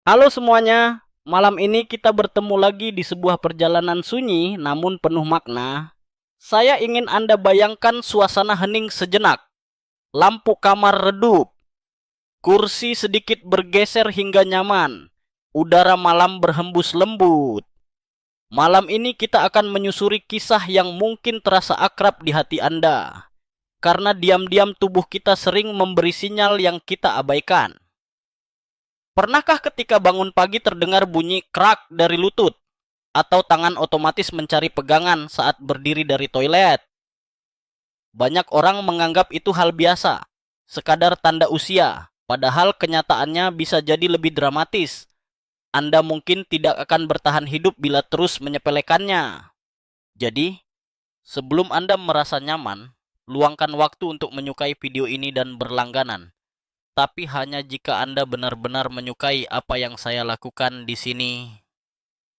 Halo semuanya, malam ini kita bertemu lagi di sebuah perjalanan sunyi namun penuh makna. Saya ingin Anda bayangkan suasana hening sejenak, lampu kamar redup, kursi sedikit bergeser hingga nyaman, udara malam berhembus lembut. Malam ini kita akan menyusuri kisah yang mungkin terasa akrab di hati Anda, karena diam-diam tubuh kita sering memberi sinyal yang kita abaikan. Pernahkah ketika bangun pagi terdengar bunyi krak dari lutut? Atau tangan otomatis mencari pegangan saat berdiri dari toilet? Banyak orang menganggap itu hal biasa, sekadar tanda usia, padahal kenyataannya bisa jadi lebih dramatis. Anda mungkin tidak akan bertahan hidup bila terus menyepelekannya. Jadi, sebelum Anda merasa nyaman, luangkan waktu untuk menyukai video ini dan berlangganan. Tapi hanya jika Anda benar-benar menyukai apa yang saya lakukan di sini.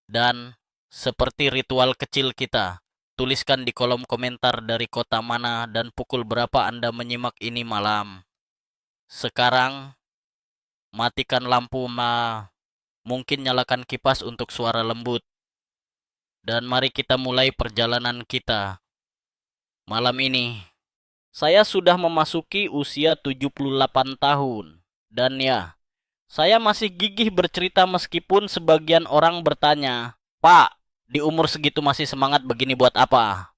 Dan seperti ritual kecil kita, tuliskan di kolom komentar dari kota mana dan pukul berapa Anda menyimak ini malam. Sekarang, matikan lampu mungkin nyalakan kipas untuk suara lembut. Dan mari kita mulai perjalanan kita. Malam ini, saya sudah memasuki usia 78 tahun. Dan ya, saya masih gigih bercerita meskipun sebagian orang bertanya, "Pak, di umur segitu masih semangat begini buat apa?"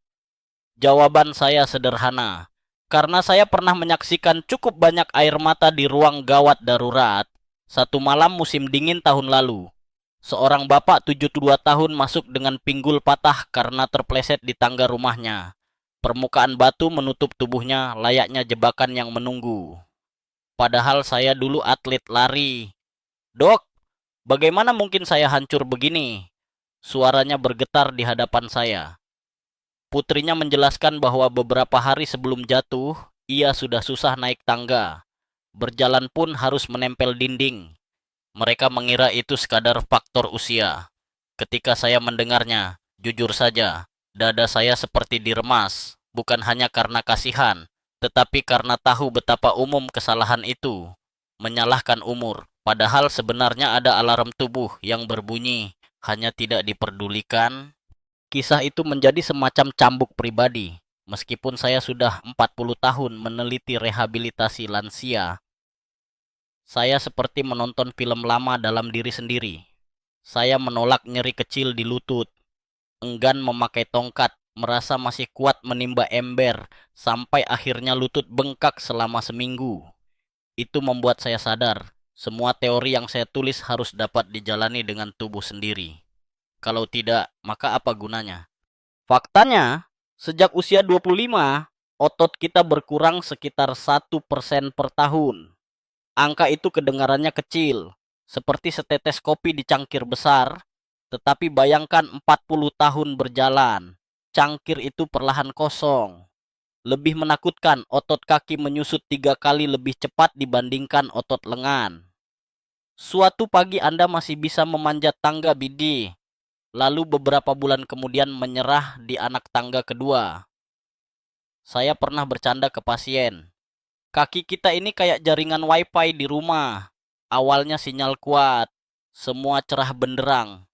Jawaban saya sederhana. Karena saya pernah menyaksikan cukup banyak air mata di ruang gawat darurat. Satu malam musim dingin tahun lalu, seorang bapak 72 tahun masuk dengan pinggul patah karena terpleset di tangga rumahnya. Permukaan batu menutup tubuhnya layaknya jebakan yang menunggu. Padahal saya dulu atlet lari. "Dok, bagaimana mungkin saya hancur begini?" Suaranya bergetar di hadapan saya. Putrinya menjelaskan bahwa beberapa hari sebelum jatuh, ia sudah susah naik tangga. Berjalan pun harus menempel dinding. Mereka mengira itu sekadar faktor usia. Ketika saya mendengarnya, jujur saja, dada saya seperti diremas, bukan hanya karena kasihan, tetapi karena tahu betapa umum kesalahan itu. Menyalahkan umur, padahal sebenarnya ada alarm tubuh yang berbunyi, hanya tidak diperdulikan. Kisah itu menjadi semacam cambuk pribadi. Meskipun saya sudah 40 tahun meneliti rehabilitasi lansia, saya seperti menonton film lama dalam diri sendiri. Saya menolak nyeri kecil di lutut, enggan memakai tongkat, merasa masih kuat menimba ember, sampai akhirnya lutut bengkak selama seminggu. Itu membuat saya sadar, semua teori yang saya tulis harus dapat dijalani dengan tubuh sendiri. Kalau tidak, maka apa gunanya? Faktanya, sejak usia 25, otot kita berkurang sekitar 1% per tahun. Angka itu kedengarannya kecil, seperti setetes kopi di cangkir besar, tetapi bayangkan 40 tahun berjalan. Cangkir itu perlahan kosong. Lebih menakutkan, otot kaki menyusut 3 kali lebih cepat dibandingkan otot lengan. Suatu pagi Anda masih bisa memanjat tangga bidi, lalu beberapa bulan kemudian menyerah di anak tangga kedua. Saya pernah bercanda ke pasien. Kaki kita ini kayak jaringan wifi di rumah. Awalnya sinyal kuat, semua cerah benderang.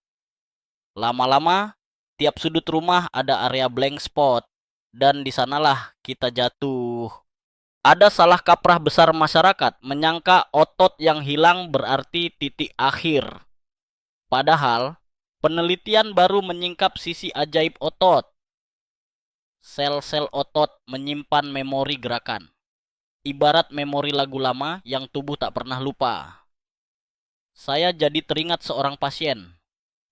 Lama-lama, tiap sudut rumah ada area blank spot. Dan di sanalah kita jatuh. Ada salah kaprah besar masyarakat menyangka otot yang hilang berarti titik akhir. Padahal, penelitian baru menyingkap sisi ajaib otot. Sel-sel otot menyimpan memori gerakan. Ibarat memori lagu lama yang tubuh tak pernah lupa. Saya jadi teringat seorang pasien.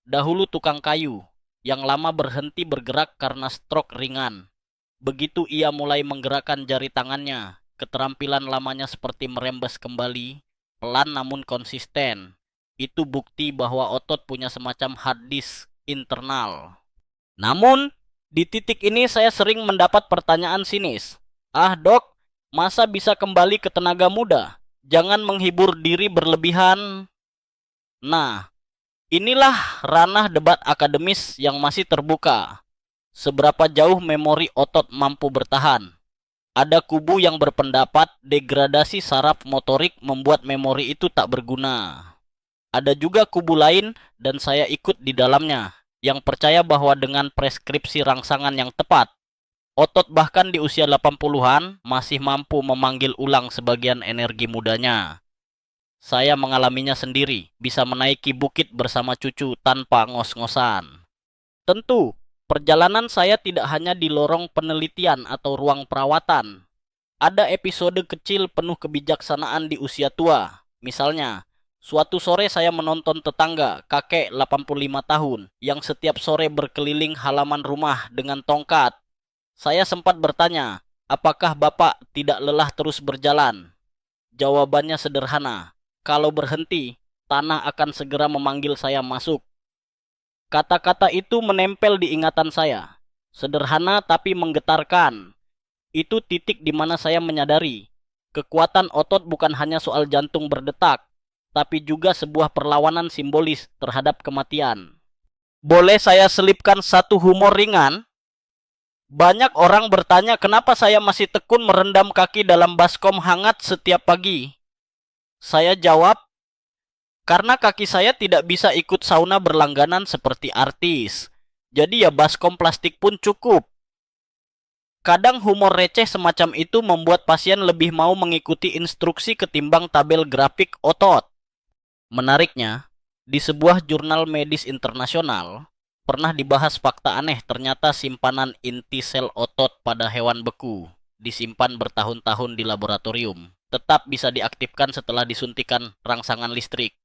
Dahulu tukang kayu, yang lama berhenti bergerak karena stroke ringan. Begitu ia mulai menggerakkan jari tangannya, keterampilan lamanya seperti merembes kembali, pelan namun konsisten. Itu bukti bahwa otot punya semacam hard disk internal. Namun, di titik ini saya sering mendapat pertanyaan sinis. "Ah dok, masa bisa kembali ke tenaga muda? Jangan menghibur diri berlebihan." Nah, inilah ranah debat akademis yang masih terbuka. Seberapa jauh memori otot mampu bertahan? Ada kubu yang berpendapat degradasi saraf motorik membuat memori itu tak berguna. Ada juga kubu lain dan saya ikut di dalamnya, yang percaya bahwa dengan preskripsi rangsangan yang tepat, otot bahkan di usia 80-an masih mampu memanggil ulang sebagian energi mudanya. Saya mengalaminya sendiri, bisa menaiki bukit bersama cucu tanpa ngos-ngosan. Tentu, perjalanan saya tidak hanya di lorong penelitian atau ruang perawatan. Ada episode kecil penuh kebijaksanaan di usia tua. Misalnya, suatu sore saya menonton tetangga, kakek 85 tahun, yang setiap sore berkeliling halaman rumah dengan tongkat. Saya sempat bertanya, apakah Bapak tidak lelah terus berjalan? Jawabannya sederhana, kalau berhenti, tanah akan segera memanggil saya masuk. Kata-kata itu menempel di ingatan saya. Sederhana tapi menggetarkan. Itu titik di mana saya menyadari, kekuatan otot bukan hanya soal jantung berdetak, tapi juga sebuah perlawanan simbolis terhadap kematian. Boleh saya selipkan satu humor ringan? Banyak orang bertanya kenapa saya masih tekun merendam kaki dalam baskom hangat setiap pagi. Saya jawab, karena kaki saya tidak bisa ikut sauna berlangganan seperti artis. Jadi ya baskom plastik pun cukup. Kadang humor receh semacam itu membuat pasien lebih mau mengikuti instruksi ketimbang tabel grafik otot. Menariknya, di sebuah jurnal medis internasional, pernah dibahas fakta aneh ternyata simpanan inti sel otot pada hewan beku, disimpan bertahun-tahun di laboratorium, tetap bisa diaktifkan setelah disuntikan rangsangan listrik.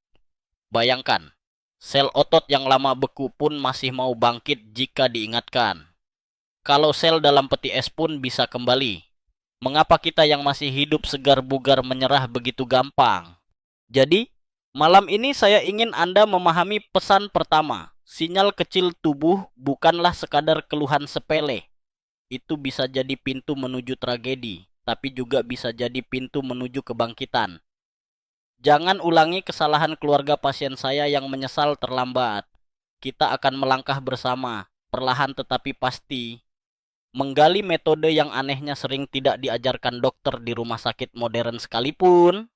Bayangkan, sel otot yang lama beku pun masih mau bangkit jika diingatkan. Kalau sel dalam peti es pun bisa kembali. Mengapa kita yang masih hidup segar bugar menyerah begitu gampang? Jadi, malam ini saya ingin Anda memahami pesan pertama. Sinyal kecil tubuh bukanlah sekadar keluhan sepele. Itu bisa jadi pintu menuju tragedi, tapi juga bisa jadi pintu menuju kebangkitan. Jangan ulangi kesalahan keluarga pasien saya yang menyesal terlambat. Kita akan melangkah bersama, perlahan tetapi pasti. Menggali metode yang anehnya sering tidak diajarkan dokter di rumah sakit modern sekalipun,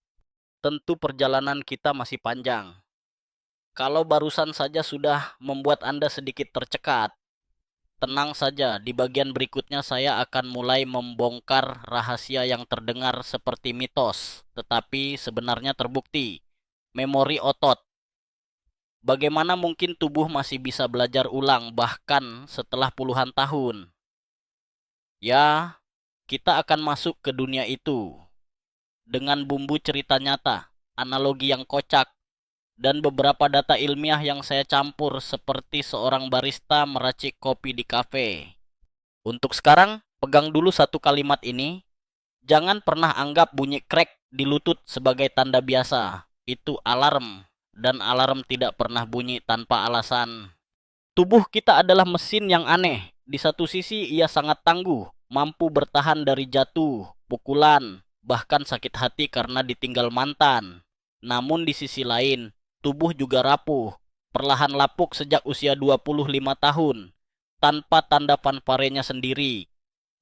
tentu perjalanan kita masih panjang. Kalau barusan saja sudah membuat Anda sedikit tercekat, tenang saja, di bagian berikutnya saya akan mulai membongkar rahasia yang terdengar seperti mitos, tetapi sebenarnya terbukti. Memori otot. Bagaimana mungkin tubuh masih bisa belajar ulang bahkan setelah puluhan tahun? Ya, kita akan masuk ke dunia itu dengan bumbu cerita nyata, analogi yang kocak, dan beberapa data ilmiah yang saya campur seperti seorang barista meracik kopi di kafe. Untuk sekarang, pegang dulu satu kalimat ini. Jangan pernah anggap bunyi krek di lutut sebagai tanda biasa. Itu alarm, dan alarm tidak pernah bunyi tanpa alasan. Tubuh kita adalah mesin yang aneh. Di satu sisi ia sangat tangguh, mampu bertahan dari jatuh, pukulan, bahkan sakit hati karena ditinggal mantan. Namun di sisi lain, tubuh juga rapuh, perlahan lapuk sejak usia 25 tahun, tanpa tanda fanfarenya sendiri.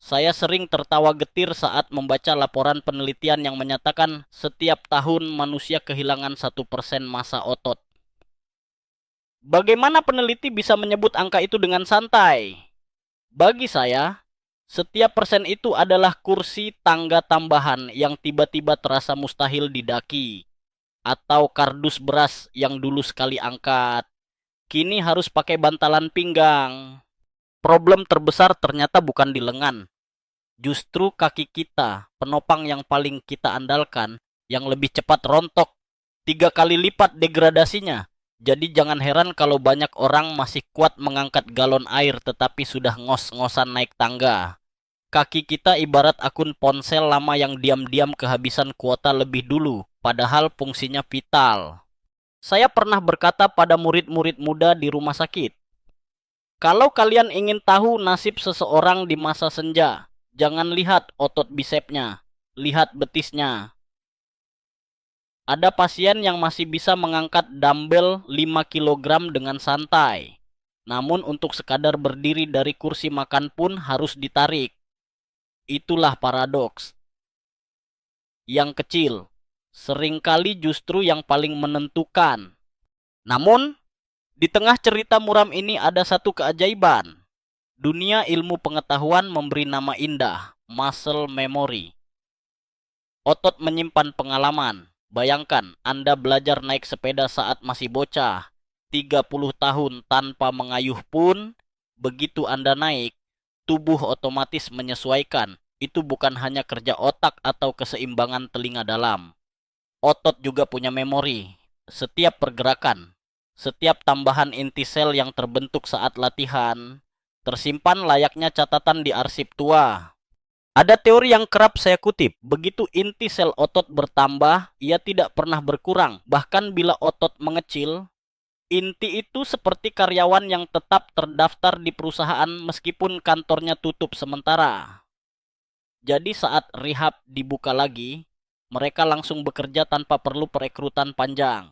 Saya sering tertawa getir saat membaca laporan penelitian yang menyatakan setiap tahun manusia kehilangan 1% massa otot. Bagaimana peneliti bisa menyebut angka itu dengan santai? Bagi saya, setiap persen itu adalah kursi tangga tambahan yang tiba-tiba terasa mustahil didaki. Atau kardus beras yang dulu sekali angkat, kini harus pakai bantalan pinggang. Problem terbesar ternyata bukan di lengan. Justru kaki kita, penopang yang paling kita andalkan, yang lebih cepat rontok. 3 kali lipat degradasinya. Jadi jangan heran kalau banyak orang masih kuat mengangkat galon air tetapi sudah ngos-ngosan naik tangga. Kaki kita ibarat akun ponsel lama yang diam-diam kehabisan kuota lebih dulu, padahal fungsinya vital. Saya pernah berkata pada murid-murid muda di rumah sakit, kalau kalian ingin tahu nasib seseorang di masa senja, jangan lihat otot bisepnya, lihat betisnya. Ada pasien yang masih bisa mengangkat dumbbell 5 kg dengan santai. Namun untuk sekadar berdiri dari kursi makan pun harus ditarik. Itulah paradoks. Yang kecil, seringkali justru yang paling menentukan. Namun, di tengah cerita muram ini ada satu keajaiban. Dunia ilmu pengetahuan memberi nama indah, muscle memory. Otot menyimpan pengalaman. Bayangkan, Anda belajar naik sepeda saat masih bocah, 30 tahun tanpa mengayuh pun, begitu Anda naik, tubuh otomatis menyesuaikan. Itu bukan hanya kerja otak atau keseimbangan telinga dalam. Otot juga punya memori. Setiap pergerakan, setiap tambahan inti sel yang terbentuk saat latihan, tersimpan layaknya catatan di arsip tua. Ada teori yang kerap saya kutip, begitu inti sel otot bertambah, ia tidak pernah berkurang. Bahkan bila otot mengecil, inti itu seperti karyawan yang tetap terdaftar di perusahaan meskipun kantornya tutup sementara. Jadi saat rehab dibuka lagi, mereka langsung bekerja tanpa perlu perekrutan panjang.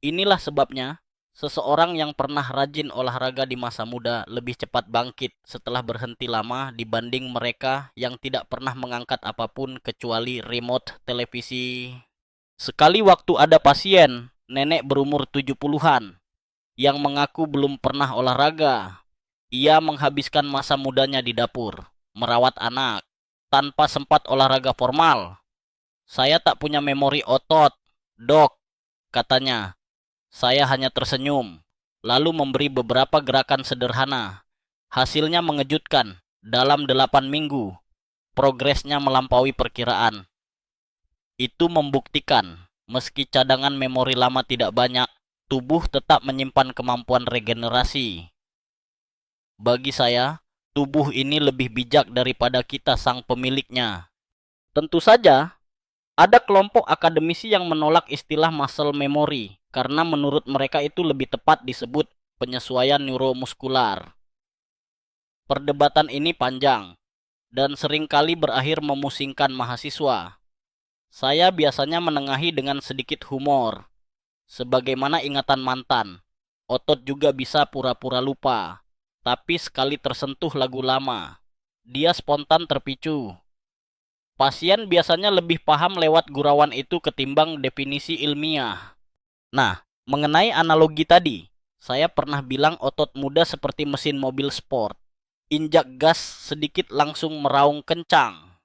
Inilah sebabnya, seseorang yang pernah rajin olahraga di masa muda lebih cepat bangkit setelah berhenti lama dibanding mereka yang tidak pernah mengangkat apapun kecuali remote televisi. Sekali waktu ada pasien, nenek berumur 70-an, yang mengaku belum pernah olahraga. Ia menghabiskan masa mudanya di dapur, merawat anak, tanpa sempat olahraga formal. Saya tak punya memori otot, dok, katanya. Saya hanya tersenyum, lalu memberi beberapa gerakan sederhana. Hasilnya mengejutkan. Dalam 8 minggu, progresnya melampaui perkiraan. Itu membuktikan, meski cadangan memori lama tidak banyak, tubuh tetap menyimpan kemampuan regenerasi. Bagi saya, tubuh ini lebih bijak daripada kita sang pemiliknya. Tentu saja, ada kelompok akademisi yang menolak istilah muscle memory karena menurut mereka itu lebih tepat disebut penyesuaian neuromuskular. Perdebatan ini panjang dan seringkali berakhir memusingkan mahasiswa. Saya biasanya menengahi dengan sedikit humor. Sebagaimana ingatan mantan, otot juga bisa pura-pura lupa. Tapi sekali tersentuh lagu lama, dia spontan terpicu. Pasien biasanya lebih paham lewat gurauan itu ketimbang definisi ilmiah. Nah, mengenai analogi tadi, saya pernah bilang otot muda seperti mesin mobil sport. Injak gas sedikit langsung meraung kencang.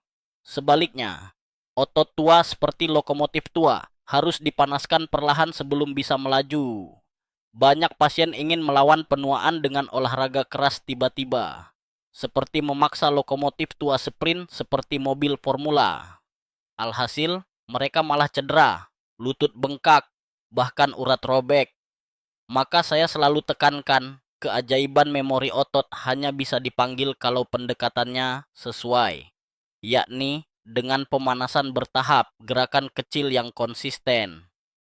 Sebaliknya, otot tua seperti lokomotif tua harus dipanaskan perlahan sebelum bisa melaju. Banyak pasien ingin melawan penuaan dengan olahraga keras tiba-tiba, seperti memaksa lokomotif tua sprint seperti mobil formula. Alhasil, mereka malah cedera, lutut bengkak, bahkan urat robek. Maka saya selalu tekankan, keajaiban memori otot hanya bisa dipanggil kalau pendekatannya sesuai, yakni dengan pemanasan bertahap, gerakan kecil yang konsisten.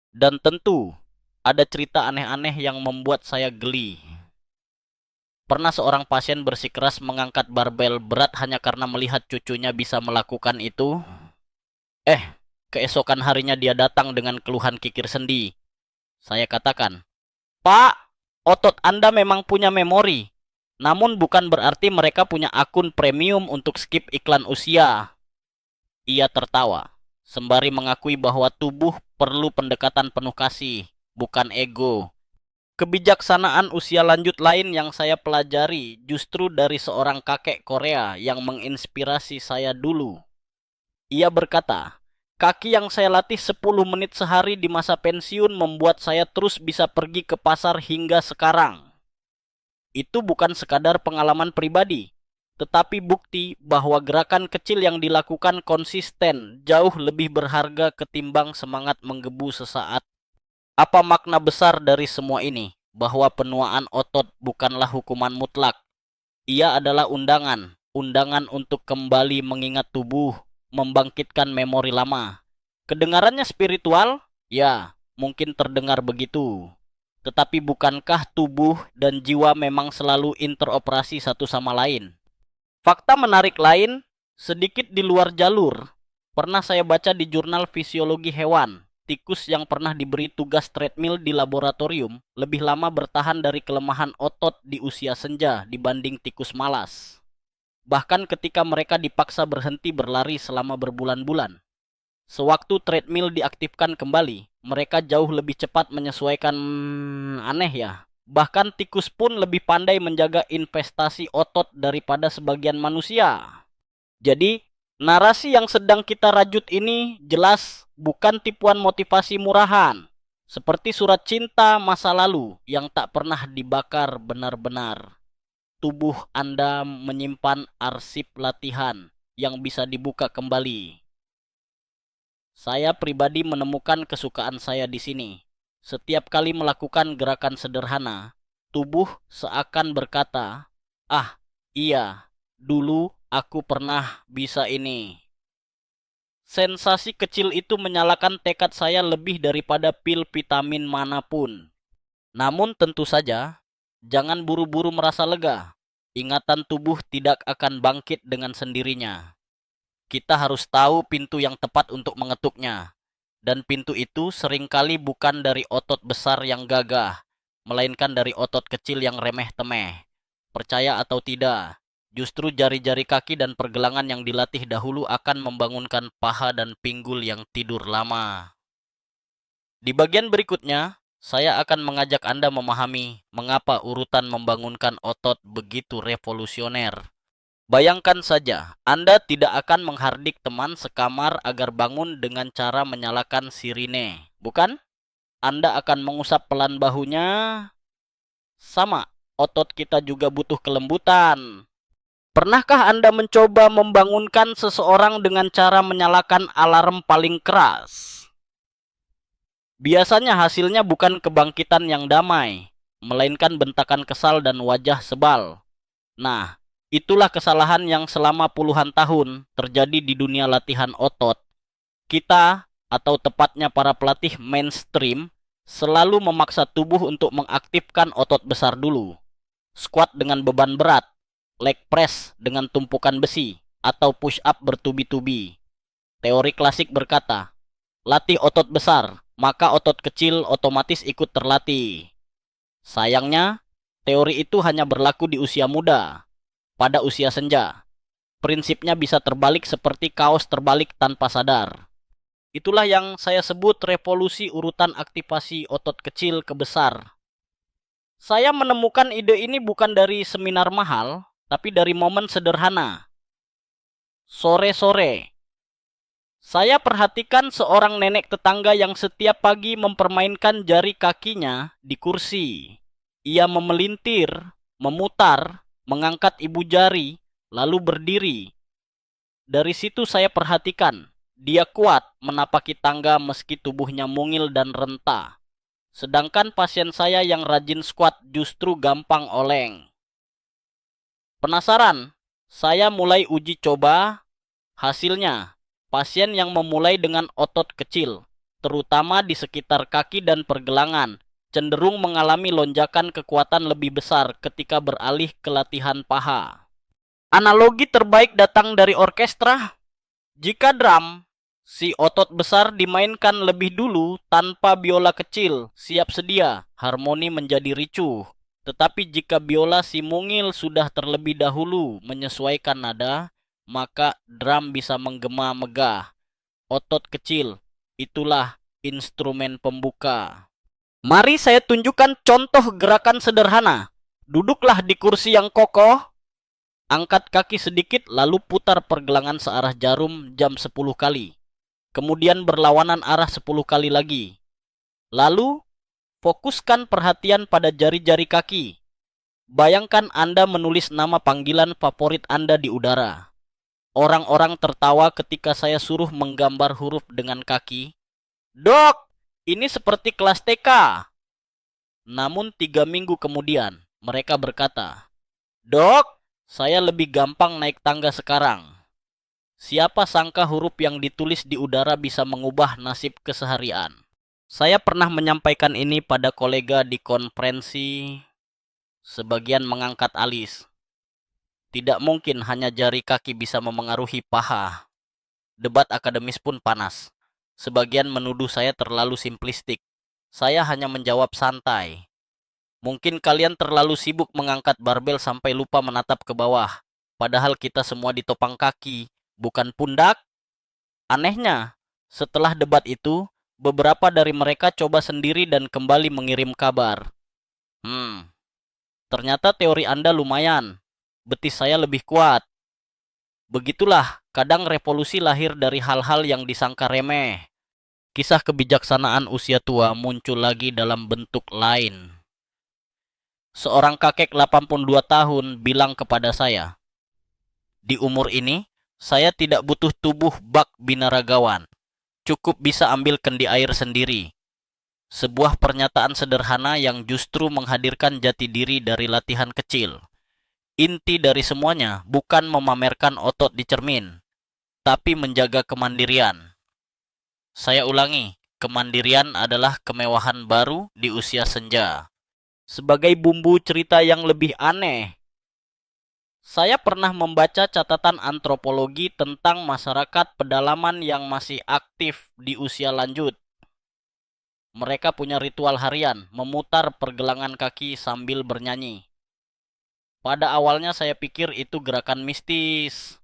Dan tentu, ada cerita aneh-aneh yang membuat saya geli. Pernah seorang pasien bersikeras mengangkat barbel berat hanya karena melihat cucunya bisa melakukan itu. Keesokan harinya dia datang dengan keluhan kikir sendi. Saya katakan, "Pak, otot Anda memang punya memori. Namun bukan berarti mereka punya akun premium untuk skip iklan usia." Ia tertawa, sembari mengakui bahwa tubuh perlu pendekatan penuh kasih, bukan ego. Kebijaksanaan usia lanjut lain yang saya pelajari justru dari seorang kakek Korea yang menginspirasi saya dulu. Ia berkata, "Kaki yang saya latih 10 menit sehari di masa pensiun membuat saya terus bisa pergi ke pasar hingga sekarang." Itu bukan sekadar pengalaman pribadi, tetapi bukti bahwa gerakan kecil yang dilakukan konsisten jauh lebih berharga ketimbang semangat menggebu sesaat. Apa makna besar dari semua ini? Bahwa penuaan otot bukanlah hukuman mutlak. Ia adalah undangan untuk kembali mengingat tubuh, membangkitkan memori lama. Kedengarannya spiritual? Ya, mungkin terdengar begitu. Tetapi bukankah tubuh dan jiwa memang selalu interoperasi satu sama lain? Fakta menarik lain, sedikit di luar jalur, pernah saya baca di jurnal fisiologi hewan. Tikus yang pernah diberi tugas treadmill di laboratorium lebih lama bertahan dari kelemahan otot di usia senja dibanding tikus malas. Bahkan ketika mereka dipaksa berhenti berlari selama berbulan-bulan. Sewaktu treadmill diaktifkan kembali, mereka jauh lebih cepat menyesuaikan. Aneh ya. Bahkan tikus pun lebih pandai menjaga investasi otot daripada sebagian manusia. Jadi, narasi yang sedang kita rajut ini jelas bukan tipuan motivasi murahan. Seperti surat cinta masa lalu yang tak pernah dibakar benar-benar. Tubuh Anda menyimpan arsip latihan yang bisa dibuka kembali. Saya pribadi menemukan kesukaan saya di sini. Setiap kali melakukan gerakan sederhana, tubuh seakan berkata, "Ah, iya, dulu aku pernah bisa ini." Sensasi kecil itu menyalakan tekad saya lebih daripada pil vitamin manapun. Namun tentu saja, jangan buru-buru merasa lega. Ingatan tubuh tidak akan bangkit dengan sendirinya. Kita harus tahu pintu yang tepat untuk mengetuknya. Dan pintu itu seringkali bukan dari otot besar yang gagah, melainkan dari otot kecil yang remeh-temeh. Percaya atau tidak, justru jari-jari kaki dan pergelangan yang dilatih dahulu akan membangunkan paha dan pinggul yang tidur lama. Di bagian berikutnya, saya akan mengajak Anda memahami mengapa urutan membangunkan otot begitu revolusioner. Bayangkan saja, Anda tidak akan menghardik teman sekamar agar bangun dengan cara menyalakan sirine, bukan? Anda akan mengusap pelan bahunya. Sama, otot kita juga butuh kelembutan. Pernahkah Anda mencoba membangunkan seseorang dengan cara menyalakan alarm paling keras? Biasanya hasilnya bukan kebangkitan yang damai, melainkan bentakan kesal dan wajah sebal. Nah, itulah kesalahan yang selama puluhan tahun terjadi di dunia latihan otot. Kita, atau tepatnya para pelatih mainstream, selalu memaksa tubuh untuk mengaktifkan otot besar dulu. Squat dengan beban berat, leg press dengan tumpukan besi, atau push up bertubi-tubi. Teori klasik berkata, latih otot besar, maka otot kecil otomatis ikut terlatih. Sayangnya, teori itu hanya berlaku di usia muda. Pada usia senja, prinsipnya bisa terbalik seperti kaos terbalik tanpa sadar. Itulah yang saya sebut revolusi urutan aktivasi otot kecil ke besar. Saya menemukan ide ini bukan dari seminar mahal, tapi dari momen sederhana. Sore-sore, saya perhatikan seorang nenek tetangga yang setiap pagi mempermainkan jari kakinya di kursi. Ia memelintir, memutar, mengangkat ibu jari, lalu berdiri. Dari situ saya perhatikan, dia kuat menapaki tangga meski tubuhnya mungil dan renta. Sedangkan pasien saya yang rajin squat justru gampang oleng. Penasaran? Saya mulai uji coba. Hasilnya, pasien yang memulai dengan otot kecil, terutama di sekitar kaki dan pergelangan, cenderung mengalami lonjakan kekuatan lebih besar ketika beralih ke latihan paha. Analogi terbaik datang dari orkestra. Jika drum, si otot besar dimainkan lebih dulu tanpa biola kecil siap sedia, harmoni menjadi ricuh. Tetapi jika biola si mungil sudah terlebih dahulu menyesuaikan nada, maka drum bisa menggema megah. Otot kecil, itulah instrumen pembuka. Mari saya tunjukkan contoh gerakan sederhana. Duduklah di kursi yang kokoh, angkat kaki sedikit lalu putar pergelangan searah jarum jam 10 kali. Kemudian berlawanan arah 10 kali lagi. Lalu, fokuskan perhatian pada jari-jari kaki. Bayangkan Anda menulis nama panggilan favorit Anda di udara. Orang-orang tertawa ketika saya suruh menggambar huruf dengan kaki. Dok, ini seperti kelas TK. Namun 3 minggu kemudian, mereka berkata, Dok, saya lebih gampang naik tangga sekarang. Siapa sangka huruf yang ditulis di udara bisa mengubah nasib keseharian. Saya pernah menyampaikan ini pada kolega di konferensi. Sebagian mengangkat alis. Tidak mungkin hanya jari kaki bisa memengaruhi paha. Debat akademis pun panas. Sebagian menuduh saya terlalu simplistik. Saya hanya menjawab santai. Mungkin kalian terlalu sibuk mengangkat barbel sampai lupa menatap ke bawah. Padahal kita semua ditopang kaki, bukan pundak. Anehnya, Setelah debat itu, beberapa dari mereka coba sendiri dan kembali mengirim kabar. Ternyata teori Anda lumayan. Betis saya lebih kuat. Begitulah, kadang revolusi lahir dari hal-hal yang disangka remeh. Kisah kebijaksanaan usia tua muncul lagi dalam bentuk lain. Seorang kakek 82 tahun bilang kepada saya, "Di umur ini, saya tidak butuh tubuh bak binaragawan. Cukup bisa ambil kendi air sendiri." Sebuah pernyataan sederhana yang justru menghadirkan jati diri dari latihan kecil. Inti dari semuanya bukan memamerkan otot di cermin, tapi menjaga kemandirian. Saya ulangi, kemandirian adalah kemewahan baru di usia senja. Sebagai bumbu cerita yang lebih aneh, saya pernah membaca catatan antropologi tentang masyarakat pedalaman yang masih aktif di usia lanjut. Mereka punya ritual harian, memutar pergelangan kaki sambil bernyanyi. Pada awalnya saya pikir itu gerakan mistis,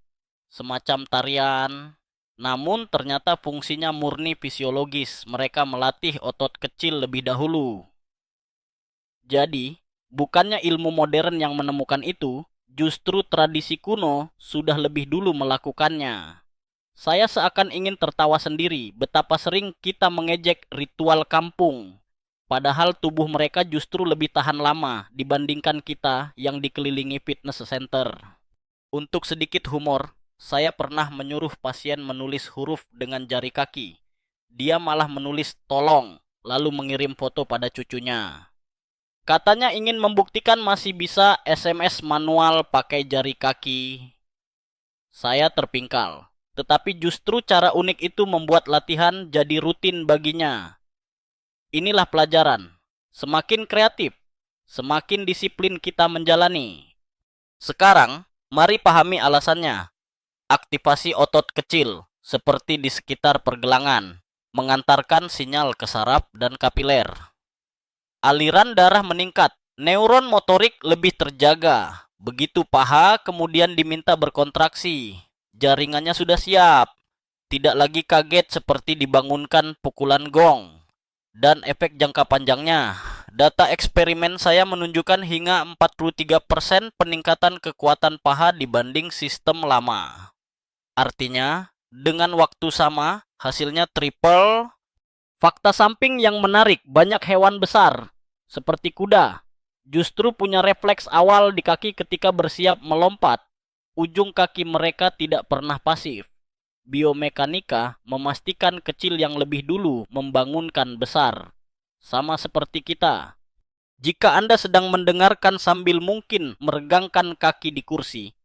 semacam tarian. Namun ternyata fungsinya murni fisiologis. Mereka melatih otot kecil lebih dahulu. Jadi, bukannya ilmu modern yang menemukan itu, justru tradisi kuno sudah lebih dulu melakukannya. Saya seakan ingin tertawa sendiri betapa sering kita mengejek ritual kampung. Padahal tubuh mereka justru lebih tahan lama dibandingkan kita yang dikelilingi fitness center. Untuk sedikit humor, saya pernah menyuruh pasien menulis huruf dengan jari kaki. Dia malah menulis tolong, lalu mengirim foto pada cucunya. Katanya ingin membuktikan masih bisa SMS manual pakai jari kaki. Saya terpingkal, tetapi justru cara unik itu membuat latihan jadi rutin baginya. Inilah pelajaran. Semakin kreatif, semakin disiplin kita menjalani. Sekarang, mari pahami alasannya. Aktivasi otot kecil, seperti di sekitar pergelangan, mengantarkan sinyal ke saraf dan kapiler. Aliran darah meningkat, neuron motorik lebih terjaga. Begitu paha kemudian diminta berkontraksi, jaringannya sudah siap. Tidak lagi kaget seperti dibangunkan pukulan gong. Dan efek jangka panjangnya, data eksperimen saya menunjukkan hingga 43% peningkatan kekuatan paha dibanding sistem lama. Artinya, dengan waktu sama, hasilnya triple. Fakta samping yang menarik, banyak hewan besar, seperti kuda, justru punya refleks awal di kaki ketika bersiap melompat. Ujung kaki mereka tidak pernah pasif. Biomekanika memastikan kecil yang lebih dulu membangunkan besar. Sama seperti kita. Jika Anda sedang mendengarkan sambil mungkin meregangkan kaki di kursi,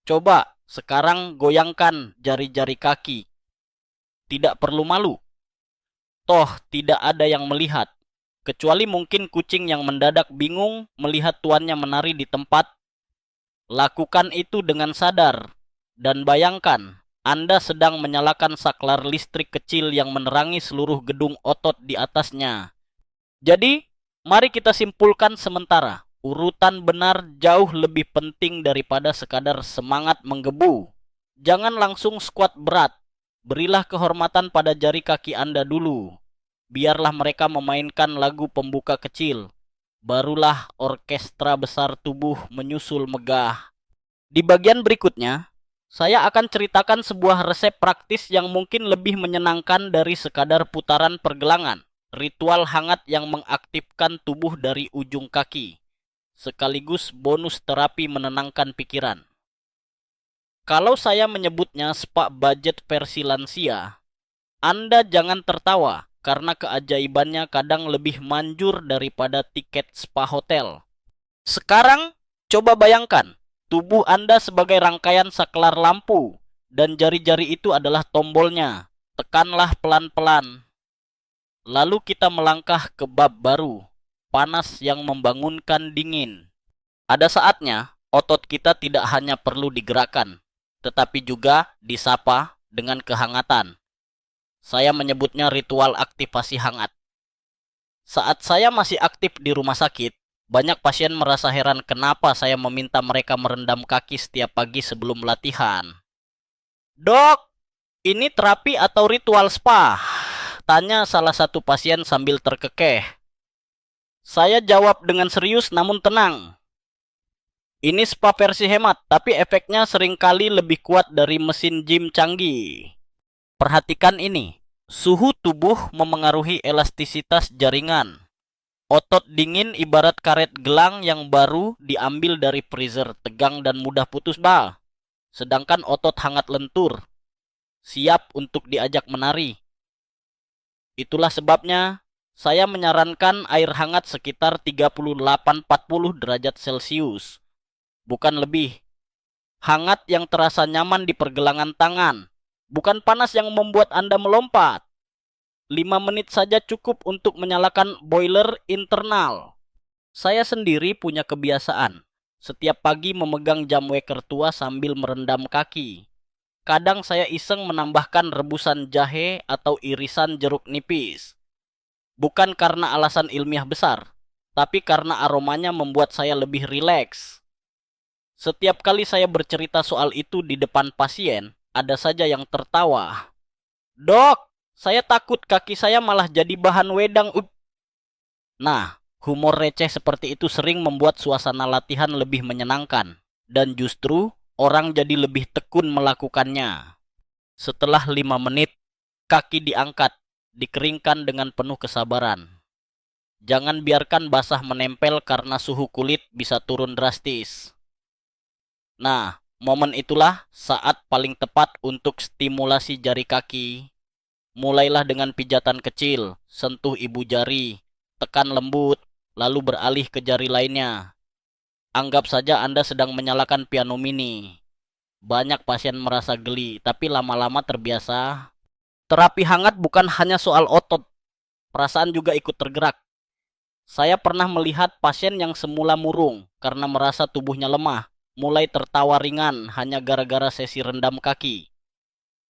coba sekarang goyangkan jari-jari kaki. Tidak perlu malu. Toh tidak ada yang melihat. Kecuali mungkin kucing yang mendadak bingung melihat tuannya menari di tempat. Lakukan itu dengan sadar. Dan bayangkan, Anda sedang menyalakan saklar listrik kecil yang menerangi seluruh gedung otot di atasnya. Jadi, mari kita simpulkan sementara. Urutan benar jauh lebih penting daripada sekadar semangat menggebu. Jangan langsung squat berat. Berilah kehormatan pada jari kaki Anda dulu. Biarlah mereka memainkan lagu pembuka kecil. Barulah orkestra besar tubuh menyusul megah. Di bagian berikutnya, saya akan ceritakan sebuah resep praktis yang mungkin lebih menyenangkan dari sekadar putaran pergelangan. Ritual hangat yang mengaktifkan tubuh dari ujung kaki. Sekaligus bonus terapi menenangkan pikiran. Kalau saya menyebutnya spa budget versi lansia, Anda jangan tertawa karena keajaibannya kadang lebih manjur daripada tiket spa hotel. Sekarang, coba bayangkan. Tubuh Anda sebagai rangkaian saklar lampu, dan jari-jari itu adalah tombolnya. Tekanlah pelan-pelan. Lalu kita melangkah ke bab baru, panas yang membangunkan dingin. Ada saatnya, otot kita tidak hanya perlu digerakkan, tetapi juga disapa dengan kehangatan. Saya menyebutnya ritual aktivasi hangat. Saat saya masih aktif di rumah sakit, banyak pasien merasa heran kenapa saya meminta mereka merendam kaki setiap pagi sebelum latihan. "Dok, Ini terapi atau ritual spa? Tanya salah satu pasien sambil terkekeh. Saya jawab dengan serius namun tenang. Ini spa versi hemat, tapi efeknya seringkali lebih kuat dari mesin gym canggih. Perhatikan ini. Suhu tubuh memengaruhi elastisitas jaringan. Otot dingin ibarat karet gelang yang baru diambil dari freezer, tegang dan mudah putus bal. Sedangkan otot hangat lentur, siap untuk diajak menari. Itulah sebabnya saya menyarankan air hangat sekitar 38-40 derajat Celcius. Bukan lebih. Hangat yang terasa nyaman di pergelangan tangan. Bukan panas yang membuat Anda melompat. 5 menit saja cukup untuk menyalakan boiler internal. Saya sendiri punya kebiasaan. Setiap pagi memegang jam waker tua sambil merendam kaki. Kadang saya iseng menambahkan rebusan jahe atau irisan jeruk nipis. Bukan karena alasan ilmiah besar, tapi karena aromanya membuat saya lebih rileks. Setiap kali saya bercerita soal itu di depan pasien, ada saja yang tertawa. Dok, saya takut kaki saya malah jadi bahan wedang. Nah, humor receh seperti itu sering membuat suasana latihan lebih menyenangkan. Dan justru, orang jadi lebih tekun melakukannya. Setelah 5 menit, kaki diangkat, dikeringkan dengan penuh kesabaran. Jangan biarkan basah menempel karena suhu kulit bisa turun drastis. Nah, momen itulah saat paling tepat untuk stimulasi jari kaki. Mulailah dengan pijatan kecil, sentuh ibu jari, tekan lembut, lalu beralih ke jari lainnya. Anggap saja Anda sedang menyalakan piano mini. Banyak pasien merasa geli, tapi lama-lama terbiasa. Terapi hangat bukan hanya soal otot, perasaan juga ikut tergerak. Saya pernah melihat pasien yang semula murung karena merasa tubuhnya lemah, mulai tertawa ringan hanya gara-gara sesi rendam kaki.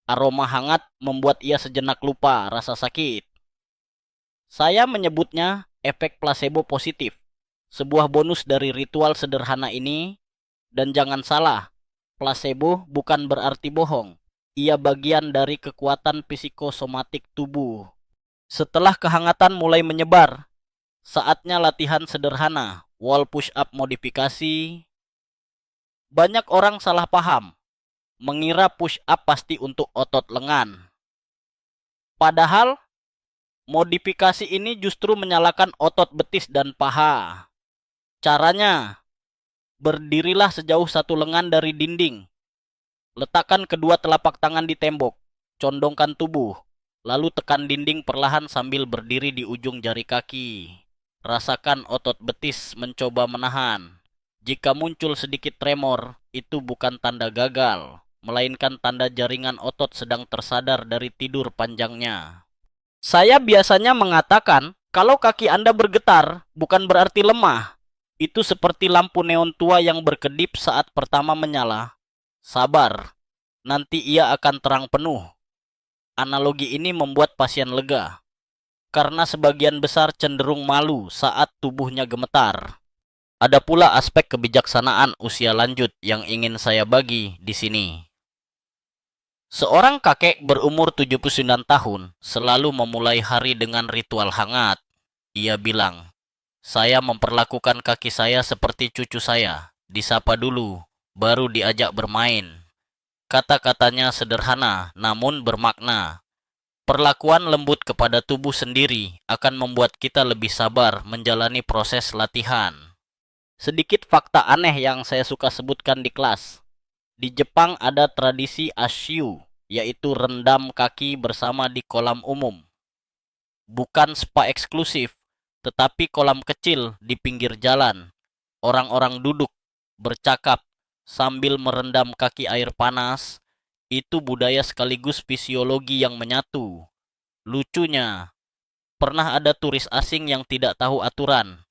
Aroma hangat membuat ia sejenak lupa rasa sakit. Saya menyebutnya efek placebo positif, sebuah bonus dari ritual sederhana ini. Dan jangan salah, placebo bukan berarti bohong. Ia bagian dari kekuatan psikosomatik tubuh. Setelah kehangatan mulai menyebar, saatnya latihan sederhana, wall push up modifikasi. Banyak orang salah paham, mengira push up pasti untuk otot lengan. Padahal, modifikasi ini justru menyalakan otot betis dan paha. Caranya, berdirilah sejauh 1 lengan dari dinding. Letakkan kedua telapak tangan di tembok, condongkan tubuh, lalu tekan dinding perlahan sambil berdiri di ujung jari kaki. Rasakan otot betis mencoba menahan. Jika muncul sedikit tremor, itu bukan tanda gagal, melainkan tanda jaringan otot sedang tersadar dari tidur panjangnya. Saya biasanya mengatakan, kalau kaki Anda bergetar, bukan berarti lemah. Itu seperti lampu neon tua yang berkedip saat pertama menyala. Sabar, nanti ia akan terang penuh. Analogi ini membuat pasien lega, karena sebagian besar cenderung malu saat tubuhnya gemetar. Ada pula aspek kebijaksanaan usia lanjut yang ingin saya bagi di sini. Seorang kakek berumur 79 tahun selalu memulai hari dengan ritual hangat. Ia bilang, "Saya memperlakukan kaki saya seperti cucu saya, disapa dulu, baru diajak bermain." Kata-katanya sederhana namun bermakna. Perlakuan lembut kepada tubuh sendiri akan membuat kita lebih sabar menjalani proses latihan. Sedikit fakta aneh yang saya suka sebutkan di kelas. Di Jepang ada tradisi ashyu, yaitu rendam kaki bersama di kolam umum. Bukan spa eksklusif, tetapi kolam kecil di pinggir jalan. Orang-orang duduk, bercakap, sambil merendam kaki air panas. Itu budaya sekaligus fisiologi yang menyatu. Lucunya, pernah ada turis asing yang tidak tahu aturan.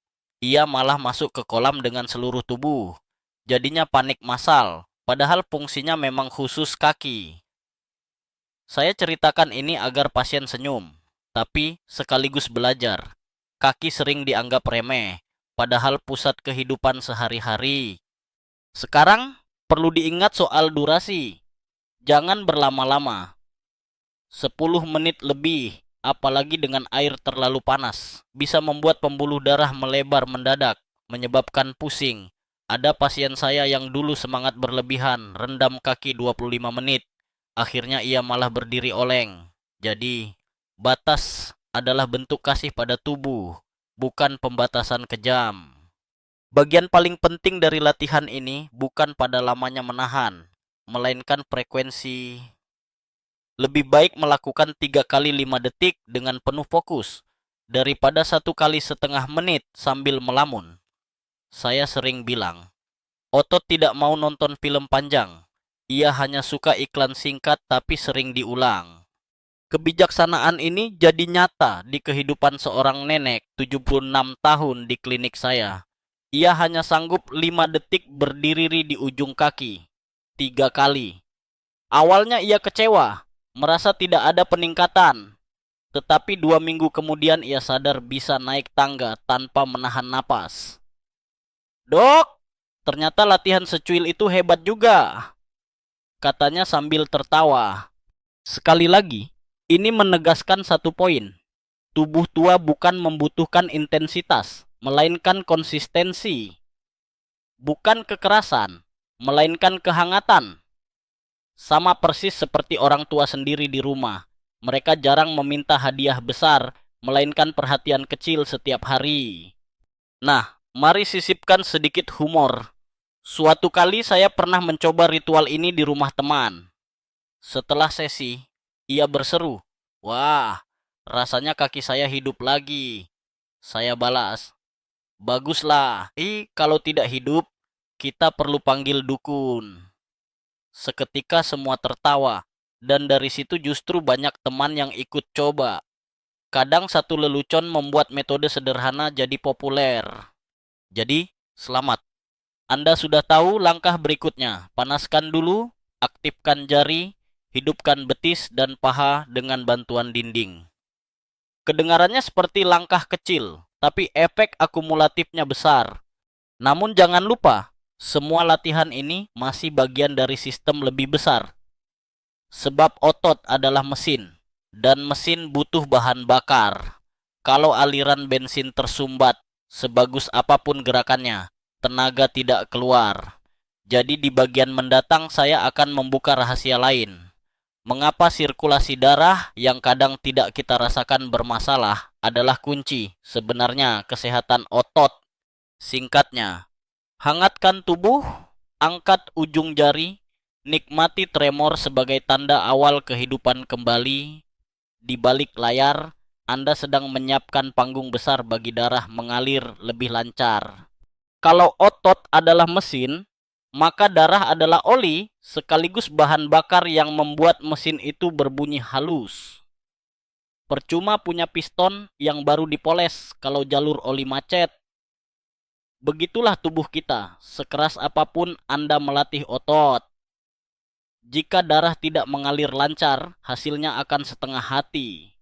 Ia malah masuk ke kolam dengan seluruh tubuh. Jadinya panik massal, padahal fungsinya memang khusus kaki. Saya ceritakan ini agar pasien senyum, tapi sekaligus belajar. Kaki sering dianggap remeh, padahal pusat kehidupan sehari-hari. Sekarang, perlu diingat soal durasi. Jangan berlama-lama. 10 menit lebih, apalagi dengan air terlalu panas, bisa membuat pembuluh darah melebar mendadak, menyebabkan pusing. Ada pasien saya yang dulu semangat berlebihan, rendam kaki 25 menit. Akhirnya ia malah berdiri oleng. Jadi, batas adalah bentuk kasih pada tubuh, bukan pembatasan kejam. Bagian paling penting dari latihan ini bukan pada lamanya menahan, melainkan frekuensi. Lebih baik melakukan 3 kali 5 detik dengan penuh fokus daripada 1 kali setengah menit sambil melamun. Saya sering bilang, otot tidak mau nonton film panjang. Ia hanya suka iklan singkat tapi sering diulang. Kebijaksanaan ini jadi nyata di kehidupan seorang nenek 76 tahun di klinik saya. Ia hanya sanggup 5 detik berdiri di ujung kaki. 3 kali. Awalnya ia kecewa, merasa tidak ada peningkatan. Tetapi 2 minggu kemudian ia sadar bisa naik tangga tanpa menahan napas. Dok, ternyata latihan secuil itu hebat juga, katanya sambil tertawa. Sekali lagi, ini menegaskan satu poin. Tubuh tua bukan membutuhkan intensitas, melainkan konsistensi. Bukan kekerasan, melainkan kehangatan. Sama persis seperti orang tua sendiri di rumah. Mereka jarang meminta hadiah besar, melainkan perhatian kecil setiap hari. Nah, mari sisipkan sedikit humor. Suatu kali saya pernah mencoba ritual ini di rumah teman. Setelah sesi, ia berseru, "Wah, rasanya kaki saya hidup lagi." Saya balas, "Baguslah, kalau tidak hidup, kita perlu panggil dukun." Seketika semua tertawa, dan dari situ justru banyak teman yang ikut coba. Kadang satu lelucon membuat metode sederhana jadi populer. Jadi, selamat. Anda sudah tahu langkah berikutnya. Panaskan dulu, aktifkan jari, hidupkan betis dan paha dengan bantuan dinding. Kedengarannya seperti langkah kecil, tapi efek akumulatifnya besar. Namun jangan lupa, semua latihan ini masih bagian dari sistem lebih besar. Sebab otot adalah mesin, dan mesin butuh bahan bakar. Kalau aliran bensin tersumbat, sebagus apapun gerakannya, tenaga tidak keluar. Jadi di bagian mendatang saya akan membuka rahasia lain. Mengapa sirkulasi darah yang kadang tidak kita rasakan bermasalah adalah kunci sebenarnya kesehatan otot. Singkatnya, hangatkan tubuh, angkat ujung jari, nikmati tremor sebagai tanda awal kehidupan kembali. Di balik layar, Anda sedang menyiapkan panggung besar bagi darah mengalir lebih lancar. Kalau otot adalah mesin, maka darah adalah oli sekaligus bahan bakar yang membuat mesin itu berbunyi halus. Percuma punya piston yang baru dipoles kalau jalur oli macet. Begitulah tubuh kita, sekeras apapun Anda melatih otot. Jika darah tidak mengalir lancar, hasilnya akan setengah hati.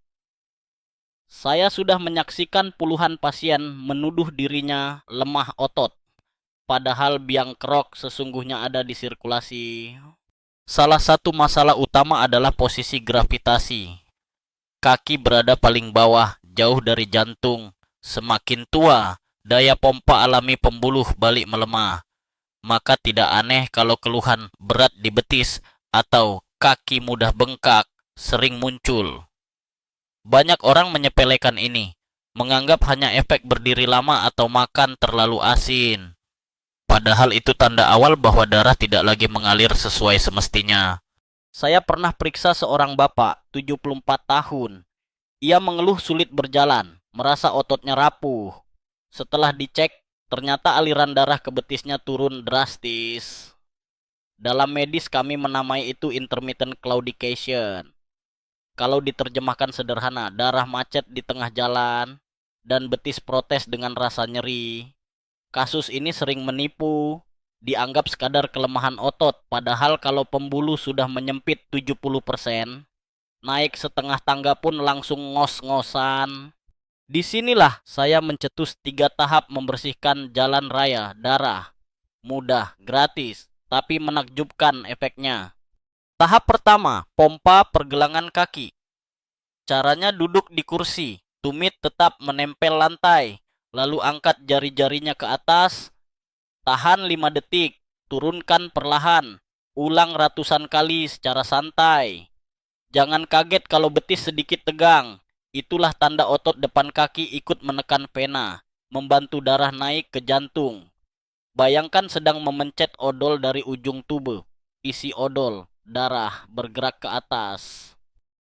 Saya sudah menyaksikan puluhan pasien menuduh dirinya lemah otot, padahal biang kerok sesungguhnya ada di sirkulasi. Salah satu masalah utama adalah posisi gravitasi. Kaki berada paling bawah, jauh dari jantung. Semakin tua, daya pompa alami pembuluh balik melemah. Maka tidak aneh kalau keluhan berat di betis atau kaki mudah bengkak sering muncul. Banyak orang menyepelekan ini, menganggap hanya efek berdiri lama atau makan terlalu asin. Padahal itu tanda awal bahwa darah tidak lagi mengalir sesuai semestinya. Saya pernah periksa seorang bapak, 74 tahun. Ia mengeluh sulit berjalan, merasa ototnya rapuh. Setelah dicek, ternyata aliran darah ke betisnya turun drastis. Dalam medis kami menamai itu intermittent claudication. Kalau diterjemahkan sederhana, darah macet di tengah jalan dan betis protes dengan rasa nyeri. Kasus ini sering menipu, dianggap sekadar kelemahan otot, padahal kalau pembuluh sudah menyempit 70%, naik setengah tangga pun langsung ngos-ngosan. Disinilah saya mencetus 3 tahap membersihkan jalan raya darah. Mudah, gratis, tapi menakjubkan efeknya. Tahap pertama, pompa pergelangan kaki. Caranya duduk di kursi, tumit tetap menempel lantai, lalu angkat jari-jarinya ke atas, tahan 5 detik, turunkan perlahan, ulang ratusan kali secara santai. Jangan kaget kalau betis sedikit tegang, itulah tanda otot depan kaki ikut menekan vena, membantu darah naik ke jantung. Bayangkan sedang memencet odol dari ujung tube, isi odol, darah bergerak ke atas.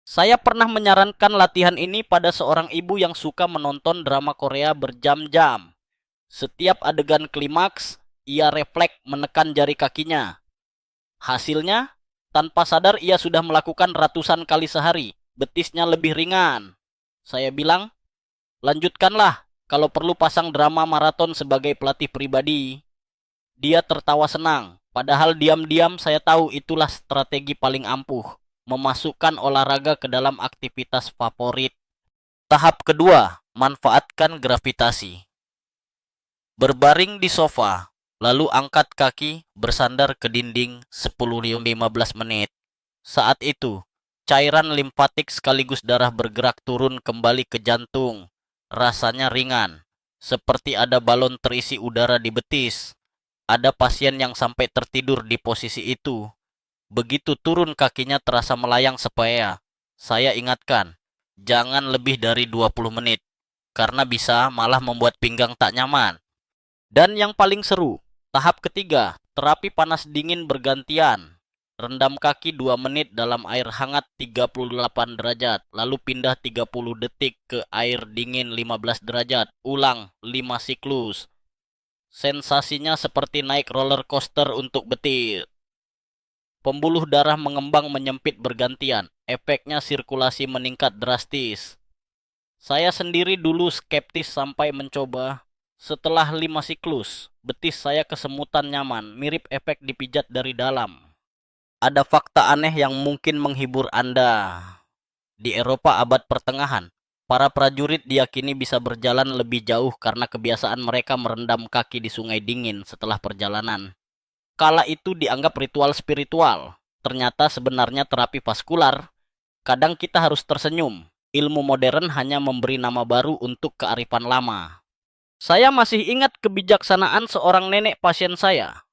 Saya pernah menyarankan latihan ini pada seorang ibu yang suka menonton drama Korea berjam-jam. Setiap adegan klimaks, ia refleks menekan jari kakinya. Hasilnya, tanpa sadar ia sudah melakukan ratusan kali sehari. Betisnya lebih ringan. Saya bilang, lanjutkanlah. Kalau perlu pasang drama maraton sebagai pelatih pribadi. Dia tertawa senang. Padahal diam-diam saya tahu itulah strategi paling ampuh. Memasukkan olahraga ke dalam aktivitas favorit. Tahap kedua, manfaatkan gravitasi. Berbaring di sofa, lalu angkat kaki bersandar ke dinding 10-15 menit. Saat itu, cairan limfatik sekaligus darah bergerak turun kembali ke jantung. Rasanya ringan, seperti ada balon terisi udara di betis. Ada pasien yang sampai tertidur di posisi itu. Begitu turun kakinya terasa melayang sepaya. Saya ingatkan, jangan lebih dari 20 menit, karena bisa malah membuat pinggang tak nyaman. Dan yang paling seru, tahap ketiga, terapi panas dingin bergantian. Rendam kaki 2 menit dalam air hangat 38 derajat, lalu pindah 30 detik ke air dingin 15 derajat, ulang 5 siklus. Sensasinya seperti naik roller coaster untuk betis. Pembuluh darah mengembang menyempit bergantian, efeknya sirkulasi meningkat drastis. Saya sendiri dulu skeptis sampai mencoba. Setelah 5 siklus, betis saya kesemutan nyaman, mirip efek dipijat dari dalam. Ada fakta aneh yang mungkin menghibur Anda. Di Eropa abad pertengahan, para prajurit diyakini bisa berjalan lebih jauh karena kebiasaan mereka merendam kaki di sungai dingin setelah perjalanan. Kala itu dianggap ritual spiritual. Ternyata sebenarnya terapi vaskular. Kadang kita harus tersenyum. Ilmu modern hanya memberi nama baru untuk kearifan lama. Saya masih ingat kebijaksanaan seorang nenek pasien saya.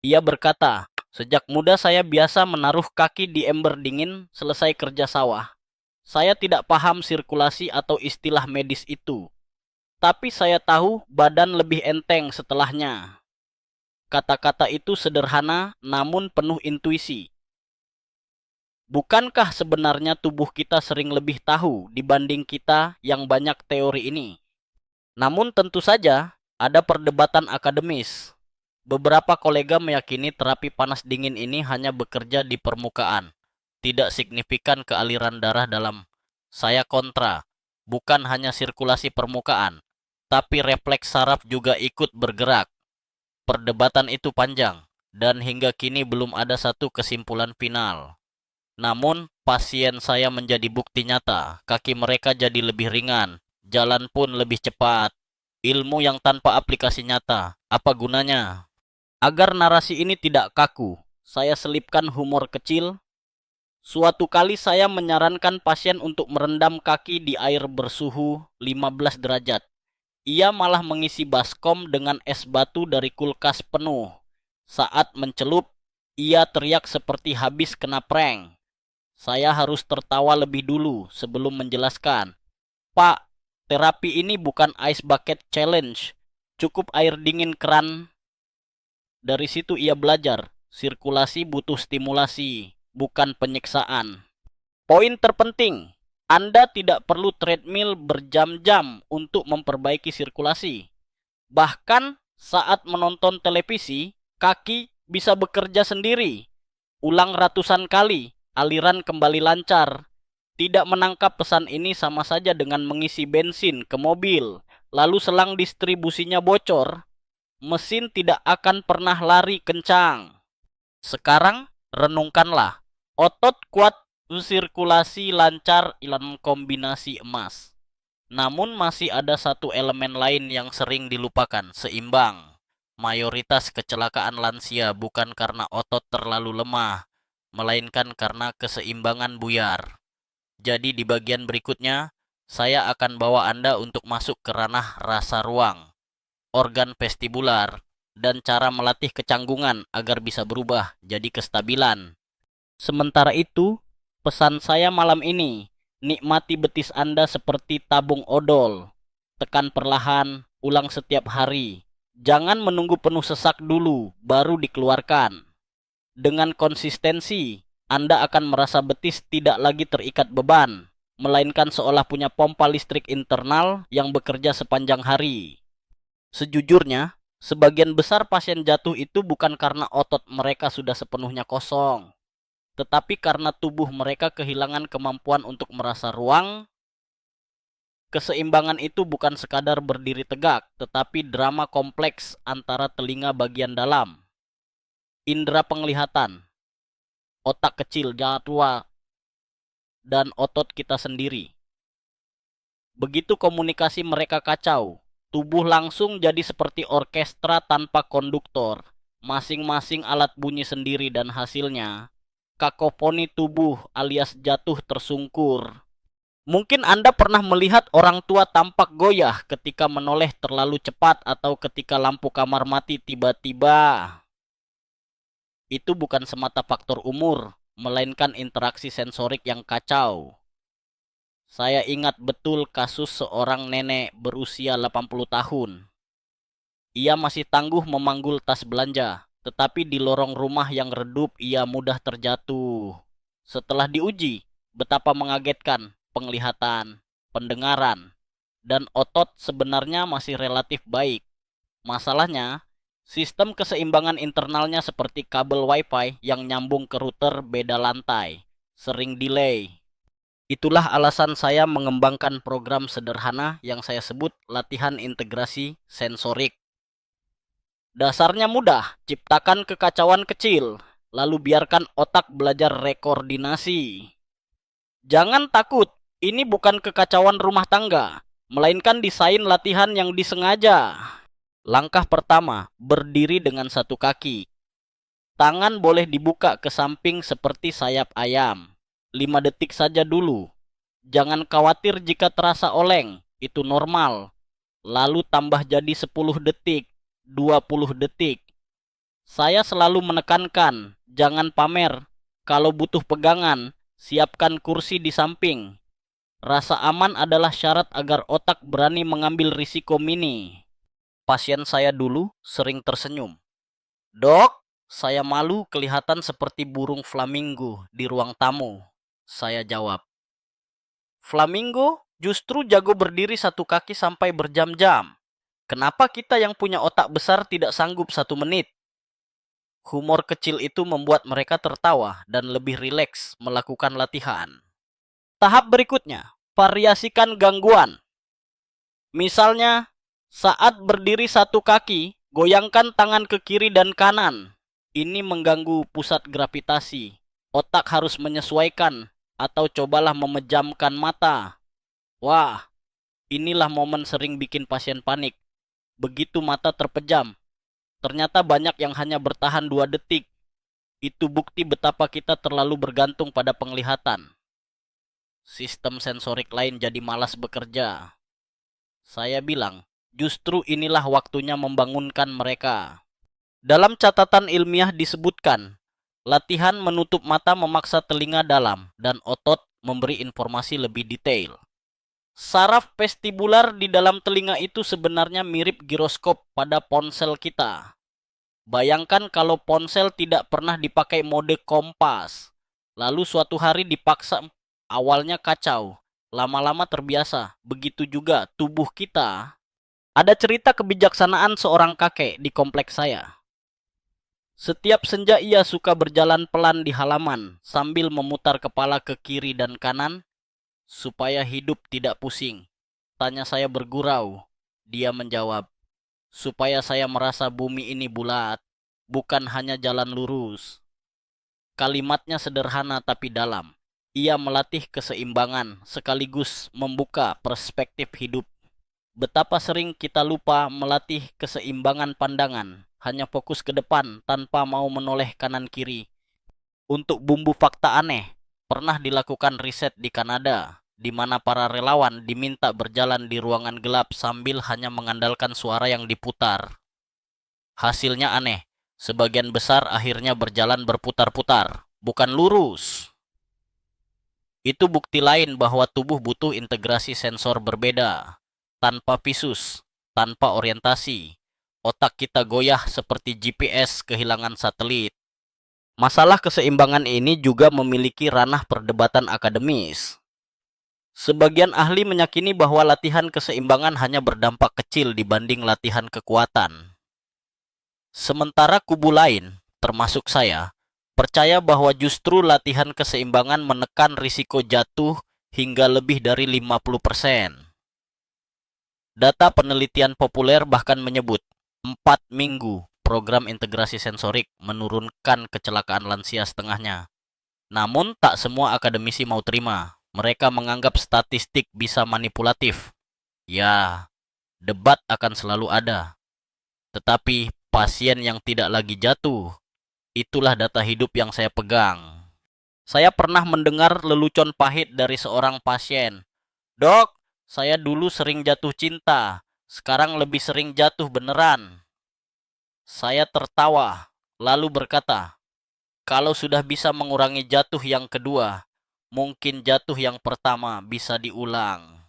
Ia berkata, sejak muda saya biasa menaruh kaki di ember dingin selesai kerja sawah. Saya tidak paham sirkulasi atau istilah medis itu. Tapi saya tahu badan lebih enteng setelahnya. Kata-kata itu sederhana namun penuh intuisi. Bukankah sebenarnya tubuh kita sering lebih tahu dibanding kita yang banyak teori ini? Namun tentu saja ada perdebatan akademis. Beberapa kolega meyakini terapi panas dingin ini hanya bekerja di permukaan, tidak signifikan ke aliran darah dalam. Saya kontra, bukan hanya sirkulasi permukaan, tapi refleks saraf juga ikut bergerak. Perdebatan itu panjang, dan hingga kini belum ada satu kesimpulan final. Namun, pasien saya menjadi bukti nyata, kaki mereka jadi lebih ringan, jalan pun lebih cepat. Ilmu yang tanpa aplikasi nyata, apa gunanya? Agar narasi ini tidak kaku, saya selipkan humor kecil. Suatu kali saya menyarankan pasien untuk merendam kaki di air bersuhu 15 derajat. Ia malah mengisi baskom dengan es batu dari kulkas penuh. Saat mencelup, ia teriak seperti habis kena prank. Saya harus tertawa lebih dulu sebelum menjelaskan. Pak, terapi ini bukan ice bucket challenge. Cukup air dingin keran. Dari situ ia belajar, sirkulasi butuh stimulasi, bukan penyiksaan. Poin terpenting, Anda tidak perlu treadmill berjam-jam untuk memperbaiki sirkulasi. Bahkan saat menonton televisi, kaki bisa bekerja sendiri. Ulang ratusan kali, aliran kembali lancar. Tidak menangkap pesan ini sama saja dengan mengisi bensin ke mobil, lalu selang distribusinya bocor. Mesin tidak akan pernah lari kencang. Sekarang renungkanlah, otot kuat, sirkulasi lancar dalam kombinasi emas. Namun masih ada satu elemen lain yang sering dilupakan, seimbang. Mayoritas kecelakaan lansia bukan karena otot terlalu lemah, melainkan karena keseimbangan buyar. Jadi di bagian berikutnya, saya akan bawa Anda untuk masuk ke ranah rasa ruang, organ vestibular, dan cara melatih kecanggungan agar bisa berubah jadi kestabilan. Sementara itu, pesan saya malam ini, nikmati betis Anda seperti tabung odol. Tekan perlahan, ulang setiap hari. Jangan menunggu penuh sesak dulu, baru dikeluarkan. Dengan konsistensi, Anda akan merasa betis tidak lagi terikat beban, melainkan seolah punya pompa listrik internal yang bekerja sepanjang hari. Sejujurnya, sebagian besar pasien jatuh itu bukan karena otot mereka sudah sepenuhnya kosong, tetapi karena tubuh mereka kehilangan kemampuan untuk merasa ruang. Keseimbangan itu bukan sekadar berdiri tegak, tetapi drama kompleks antara telinga bagian dalam, indera penglihatan, otak kecil jadwa, dan otot kita sendiri. Begitu komunikasi mereka kacau, tubuh langsung jadi seperti orkestra tanpa konduktor. Masing-masing alat bunyi sendiri dan hasilnya kakofoni tubuh alias jatuh tersungkur. Mungkin Anda pernah melihat orang tua tampak goyah ketika menoleh terlalu cepat atau ketika lampu kamar mati tiba-tiba. Itu bukan semata faktor umur, melainkan interaksi sensorik yang kacau. Saya ingat betul kasus seorang nenek berusia 80 tahun. Ia masih tangguh memanggul tas belanja, tetapi di lorong rumah yang redup ia mudah terjatuh. Setelah diuji, betapa mengagetkan penglihatan, pendengaran, dan otot sebenarnya masih relatif baik. Masalahnya, sistem keseimbangan internalnya seperti kabel wifi yang nyambung ke router beda lantai, sering delay. Itulah alasan saya mengembangkan program sederhana yang saya sebut latihan integrasi sensorik. Dasarnya mudah, ciptakan kekacauan kecil, lalu biarkan otak belajar rekoordinasi. Jangan takut, ini bukan kekacauan rumah tangga, melainkan desain latihan yang disengaja. Langkah pertama, berdiri dengan satu kaki. Tangan boleh dibuka ke samping seperti sayap ayam. 5 detik saja dulu. Jangan khawatir jika terasa oleng, itu normal. Lalu tambah jadi 10 detik, 20 detik. Saya selalu menekankan, jangan pamer. Kalau butuh pegangan, siapkan kursi di samping. Rasa aman adalah syarat agar otak berani mengambil risiko mini. Pasien saya dulu sering tersenyum. Dok, saya malu kelihatan seperti burung flamingo di ruang tamu. Saya jawab. Flamingo justru jago berdiri satu kaki sampai berjam-jam. Kenapa kita yang punya otak besar tidak sanggup 1 menit? Humor kecil itu membuat mereka tertawa dan lebih rileks melakukan latihan. Tahap berikutnya, variasikan gangguan. Misalnya, saat berdiri satu kaki, goyangkan tangan ke kiri dan kanan. Ini mengganggu pusat gravitasi. Otak harus menyesuaikan atau cobalah memejamkan mata. Wah, inilah momen sering bikin pasien panik. Begitu mata terpejam, ternyata banyak yang hanya bertahan 2 detik. Itu bukti betapa kita terlalu bergantung pada penglihatan. Sistem sensorik lain jadi malas bekerja. Saya bilang, justru inilah waktunya membangunkan mereka. Dalam catatan ilmiah disebutkan, latihan menutup mata memaksa telinga dalam dan otot memberi informasi lebih detail. Saraf vestibular di dalam telinga itu sebenarnya mirip giroskop pada ponsel kita. Bayangkan kalau ponsel tidak pernah dipakai mode kompas, lalu suatu hari dipaksa, awalnya kacau, lama-lama terbiasa. Begitu juga tubuh kita. Ada cerita kebijaksanaan seorang kakek di kompleks saya. Setiap senja ia suka berjalan pelan di halaman sambil memutar kepala ke kiri dan kanan supaya hidup tidak pusing. Tanya saya bergurau. Dia menjawab, supaya saya merasa bumi ini bulat, bukan hanya jalan lurus. Kalimatnya sederhana tapi dalam. Ia melatih keseimbangan sekaligus membuka perspektif hidup. Betapa sering kita lupa melatih keseimbangan pandangan, hanya fokus ke depan tanpa mau menoleh kanan kiri. Untuk bumbu fakta aneh, Pernah dilakukan riset di Kanada, di mana para relawan diminta berjalan di ruangan gelap sambil hanya mengandalkan suara yang diputar. Hasilnya aneh, sebagian besar akhirnya berjalan berputar-putar, bukan lurus. Itu bukti lain bahwa tubuh butuh integrasi sensor berbeda. Tanpa visus, tanpa orientasi, otak kita goyah seperti GPS kehilangan satelit. Masalah keseimbangan ini juga memiliki ranah perdebatan akademis. Sebagian ahli meyakini bahwa latihan keseimbangan hanya berdampak kecil dibanding latihan kekuatan. Sementara kubu lain, termasuk saya, percaya bahwa justru latihan keseimbangan menekan risiko jatuh hingga lebih dari 50%. Data penelitian populer bahkan menyebut 4 minggu program integrasi sensorik menurunkan kecelakaan lansia setengahnya. Namun tak semua akademisi mau terima. Mereka menganggap statistik bisa manipulatif. Ya, debat akan selalu ada. Tetapi pasien yang tidak lagi jatuh, itulah data hidup yang saya pegang. Saya pernah mendengar lelucon pahit dari seorang pasien. Dok, saya dulu sering jatuh cinta, sekarang lebih sering jatuh beneran. Saya tertawa, lalu berkata, kalau sudah bisa mengurangi jatuh yang kedua, mungkin jatuh yang pertama bisa diulang.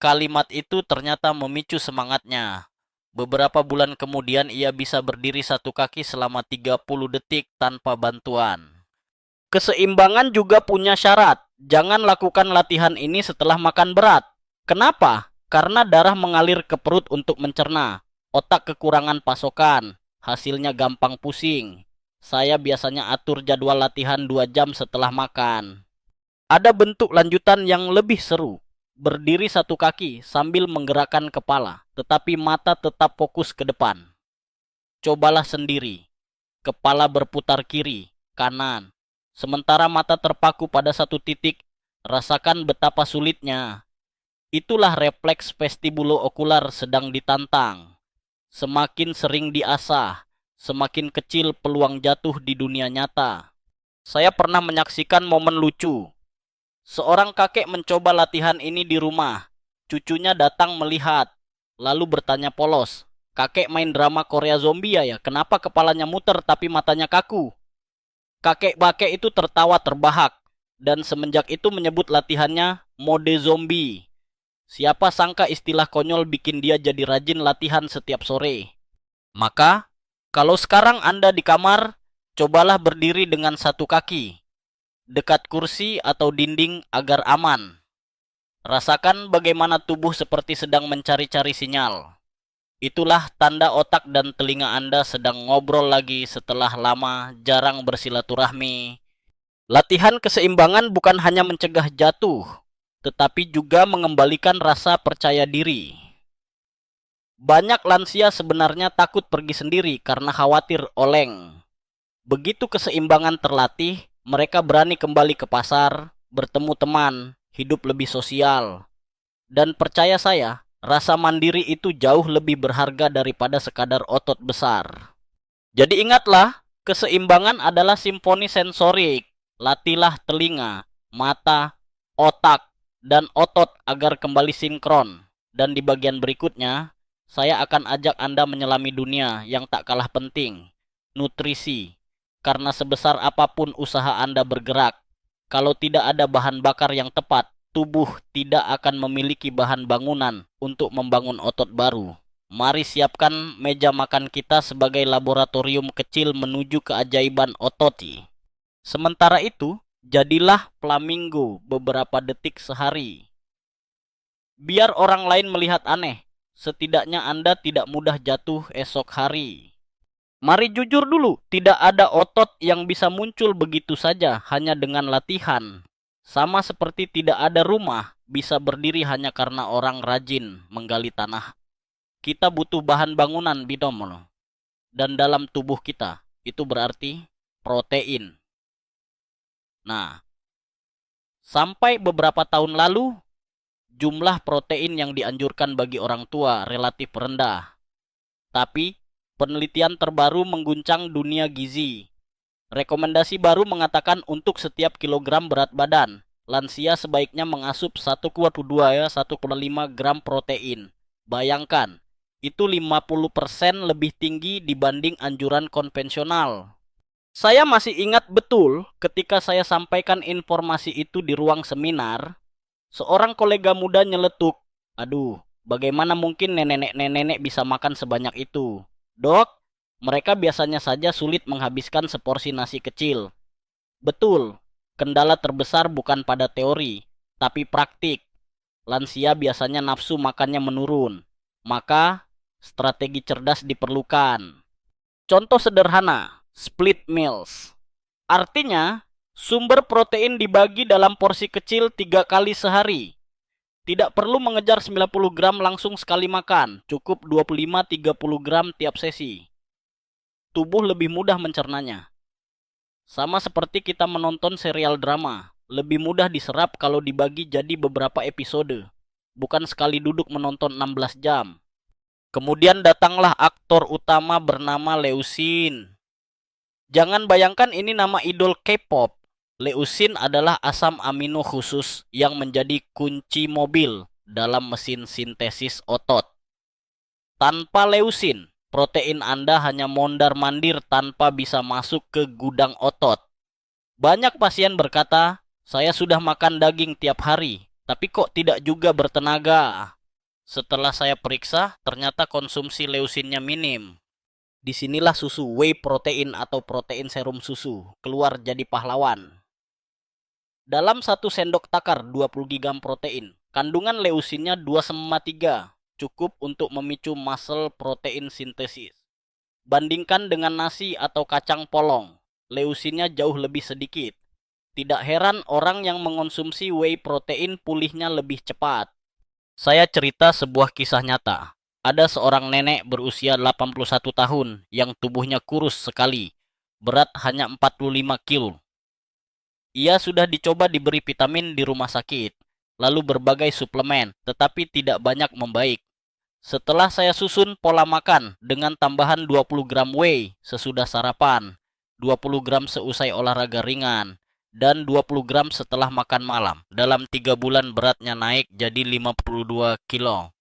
Kalimat itu ternyata memicu semangatnya. Beberapa bulan kemudian ia bisa berdiri satu kaki selama 30 detik tanpa bantuan. Keseimbangan juga punya syarat. Jangan lakukan latihan ini setelah makan berat. Kenapa? Karena darah mengalir ke perut untuk mencerna. Otak kekurangan pasokan. Hasilnya gampang pusing. Saya biasanya atur jadwal latihan 2 jam setelah makan. Ada bentuk lanjutan yang lebih seru. Berdiri satu kaki sambil menggerakkan kepala, tetapi mata tetap fokus ke depan. Cobalah sendiri. Kepala berputar kiri, kanan. Sementara mata terpaku pada satu titik, rasakan betapa sulitnya. Itulah refleks vestibulo-okular sedang ditantang. Semakin sering diasah, semakin kecil peluang jatuh di dunia nyata. Saya pernah menyaksikan momen lucu. Seorang kakek mencoba latihan ini di rumah. Cucunya datang melihat, lalu bertanya polos, kakek main drama Korea zombie ya? Kenapa kepalanya muter tapi matanya kaku? Kakek-kakek itu tertawa terbahak, dan semenjak itu menyebut latihannya mode zombie. Siapa sangka istilah konyol bikin dia jadi rajin latihan setiap sore. Maka, kalau sekarang Anda di kamar, cobalah berdiri dengan satu kaki, dekat kursi atau dinding agar aman. Rasakan bagaimana tubuh seperti sedang mencari-cari sinyal. Itulah tanda otak dan telinga Anda sedang ngobrol lagi setelah lama jarang bersilaturahmi. Latihan keseimbangan bukan hanya mencegah jatuh, tetapi juga mengembalikan rasa percaya diri. Banyak lansia sebenarnya takut pergi sendiri karena khawatir oleng. Begitu keseimbangan terlatih, mereka berani kembali ke pasar, bertemu teman, hidup lebih sosial. Dan percaya saya, rasa mandiri itu jauh lebih berharga daripada sekadar otot besar. Jadi ingatlah, keseimbangan adalah simfoni sensorik. Latihlah telinga, mata, otak, dan otot agar kembali sinkron. Dan di bagian berikutnya, saya akan ajak Anda menyelami dunia yang tak kalah penting, nutrisi. Karena sebesar apapun usaha Anda bergerak, kalau tidak ada bahan bakar yang tepat, tubuh tidak akan memiliki bahan bangunan untuk membangun otot baru. Mari siapkan meja makan kita sebagai laboratorium kecil menuju keajaiban ototi. Sementara itu, jadilah flamingo beberapa detik sehari. Biar orang lain melihat aneh, setidaknya Anda tidak mudah jatuh esok hari. Mari jujur dulu, tidak ada otot yang bisa muncul begitu saja hanya dengan latihan. Sama seperti tidak ada rumah bisa berdiri hanya karena orang rajin menggali tanah. Kita butuh bahan bangunan bidomol. Dan dalam tubuh kita, itu berarti protein. Nah, sampai beberapa tahun lalu, jumlah protein yang dianjurkan bagi orang tua relatif rendah. Tapi penelitian terbaru mengguncang dunia gizi. Rekomendasi baru mengatakan untuk setiap kilogram berat badan, lansia sebaiknya mengasup 1,5 gram protein. Bayangkan, itu 50% lebih tinggi dibanding anjuran konvensional. Saya masih ingat betul ketika saya sampaikan informasi itu di ruang seminar, seorang kolega muda nyeletuk, "Aduh, bagaimana mungkin nenek-nenek bisa makan sebanyak itu? Dok, mereka biasanya saja sulit menghabiskan seporsi nasi kecil." Betul, kendala terbesar bukan pada teori, tapi praktik. Lansia biasanya nafsu makannya menurun. Maka, strategi cerdas diperlukan. Contoh sederhana, split meals. Artinya, sumber protein dibagi dalam porsi kecil 3 kali sehari. Tidak perlu mengejar 90 gram langsung sekali makan, cukup 25-30 gram tiap sesi. Tubuh lebih mudah mencernanya. Sama seperti kita menonton serial drama, lebih mudah diserap kalau dibagi jadi beberapa episode, bukan sekali duduk menonton 16 jam. Kemudian datanglah aktor utama bernama Leucine. Jangan bayangkan ini nama idol K-pop. Leucine adalah asam amino khusus yang menjadi kunci mobil dalam mesin sintesis otot. Tanpa leucine, protein Anda hanya mondar-mandir tanpa bisa masuk ke gudang otot. Banyak pasien berkata, "Saya sudah makan daging tiap hari, tapi kok tidak juga bertenaga." Setelah saya periksa, ternyata konsumsi leusinnya minim. Disinilah susu whey protein atau protein serum susu keluar jadi pahlawan. Dalam 1 sendok takar 20 gram protein, kandungan leusinnya 2,3, cukup untuk memicu muscle protein sintesis. Bandingkan dengan nasi atau kacang polong, leusinnya jauh lebih sedikit. Tidak heran orang yang mengonsumsi whey protein pulihnya lebih cepat. Saya cerita sebuah kisah nyata. Ada seorang nenek berusia 81 tahun yang tubuhnya kurus sekali, berat hanya 45 kilo. Ia sudah dicoba diberi vitamin di rumah sakit, lalu berbagai suplemen, tetapi tidak banyak membaik. Setelah saya susun pola makan dengan tambahan 20 gram whey sesudah sarapan, 20 gram seusai olahraga ringan, dan 20 gram setelah makan malam. Dalam 3 bulan beratnya naik jadi 52 kilo.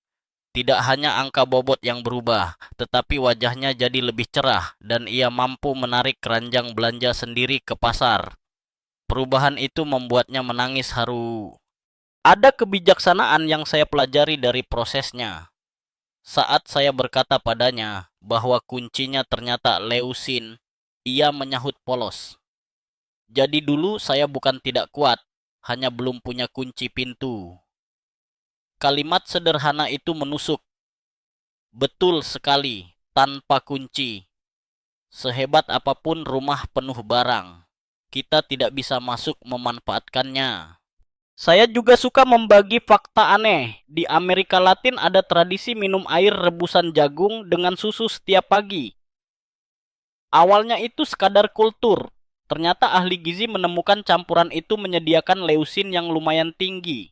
Tidak hanya angka bobot yang berubah, tetapi wajahnya jadi lebih cerah dan ia mampu menarik keranjang belanja sendiri ke pasar. Perubahan itu membuatnya menangis haru. Ada kebijaksanaan yang saya pelajari dari prosesnya. Saat saya berkata padanya bahwa kuncinya ternyata leusin, ia menyahut polos. "Jadi dulu saya bukan tidak kuat, hanya belum punya kunci pintu." Kalimat sederhana itu menusuk. Betul sekali, tanpa kunci. Sehebat apapun rumah penuh barang, kita tidak bisa masuk memanfaatkannya. Saya juga suka membagi fakta aneh. Di Amerika Latin ada tradisi minum air rebusan jagung dengan susu setiap pagi. Awalnya itu sekadar kultur. Ternyata ahli gizi menemukan campuran itu menyediakan leusin yang lumayan tinggi.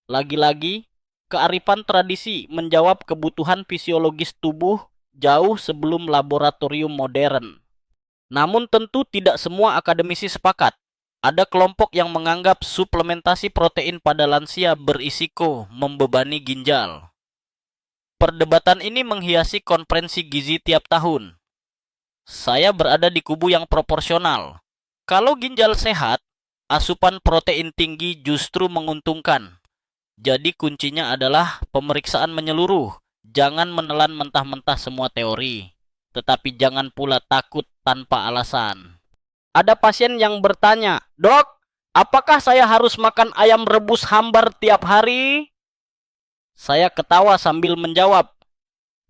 Lagi-lagi, kearifan tradisi menjawab kebutuhan fisiologis tubuh jauh sebelum laboratorium modern. Namun tentu tidak semua akademisi sepakat. Ada kelompok yang menganggap suplementasi protein pada lansia berisiko membebani ginjal. Perdebatan ini menghiasi konferensi gizi tiap tahun. Saya berada di kubu yang proporsional. Kalau ginjal sehat, asupan protein tinggi justru menguntungkan. Jadi kuncinya adalah pemeriksaan menyeluruh. Jangan menelan mentah-mentah semua teori. Tetapi jangan pula takut tanpa alasan. Ada pasien yang bertanya, "Dok, apakah saya harus makan ayam rebus hambar tiap hari?" Saya ketawa sambil menjawab,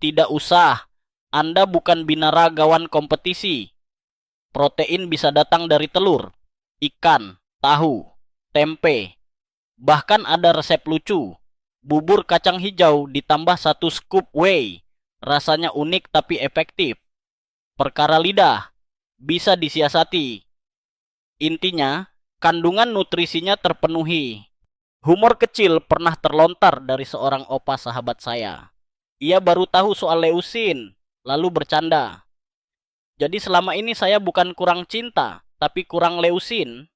"Tidak usah. Anda bukan binaragawan kompetisi. Protein bisa datang dari telur, ikan, tahu, tempe. Bahkan ada resep lucu. Bubur kacang hijau ditambah 1 scoop whey. Rasanya unik tapi efektif. Perkara lidah, bisa disiasati. Intinya, kandungan nutrisinya terpenuhi." Humor kecil pernah terlontar dari seorang opa sahabat saya. Ia baru tahu soal leusin, lalu bercanda, Jadi selama ini saya bukan kurang cinta, tapi kurang leusin.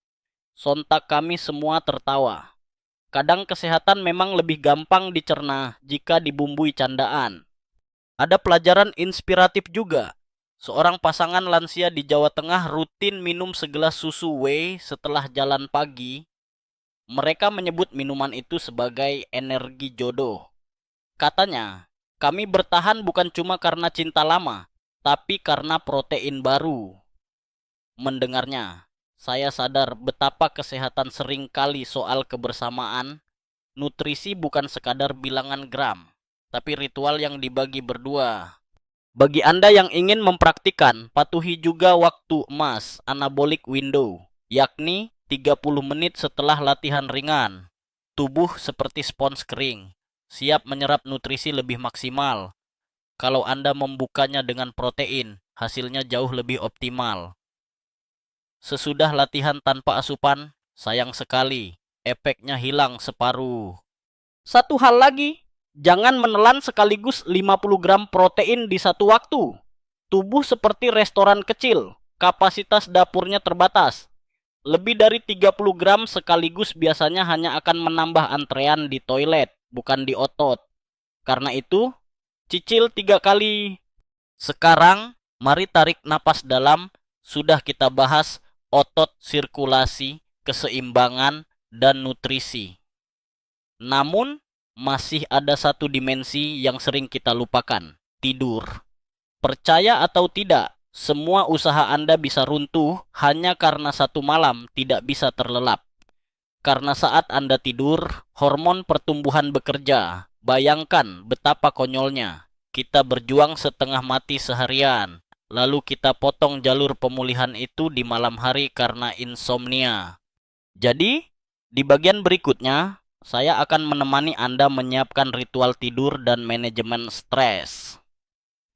Sontak kami semua tertawa. Kadang kesehatan memang lebih gampang dicerna jika dibumbui candaan. Ada pelajaran inspiratif juga. Seorang pasangan lansia di Jawa Tengah rutin minum segelas susu whey setelah jalan pagi. Mereka menyebut minuman itu sebagai energi jodoh. Katanya, kami bertahan bukan cuma karena cinta lama, tapi karena protein baru. Mendengarnya, saya sadar betapa kesehatan seringkali soal kebersamaan. Nutrisi bukan sekadar bilangan gram, tapi ritual yang dibagi berdua. Bagi Anda yang ingin mempraktikkan, patuhi juga waktu emas anabolic window, yakni 30 menit setelah latihan ringan. Tubuh seperti spons kering, siap menyerap nutrisi lebih maksimal. Kalau Anda membukanya dengan protein, hasilnya jauh lebih optimal. Sesudah latihan tanpa asupan, sayang sekali, efeknya hilang separuh. Satu hal lagi, jangan menelan sekaligus 50 gram protein di satu waktu. Tubuh seperti restoran kecil, kapasitas dapurnya terbatas. Lebih dari 30 gram sekaligus biasanya hanya akan menambah antrean di toilet, bukan di otot. Karena itu, cicil 3 kali. Sekarang, mari tarik napas dalam. Sudah kita bahas otot, sirkulasi, keseimbangan, dan nutrisi. Namun, masih ada satu dimensi yang sering kita lupakan, tidur. Percaya atau tidak, semua usaha Anda bisa runtuh hanya karena satu malam tidak bisa terlelap. Karena saat Anda tidur, hormon pertumbuhan bekerja. Bayangkan betapa konyolnya. Kita berjuang setengah mati seharian, lalu kita potong jalur pemulihan itu di malam hari karena insomnia. Jadi, di bagian berikutnya, saya akan menemani Anda menyiapkan ritual tidur dan manajemen stres.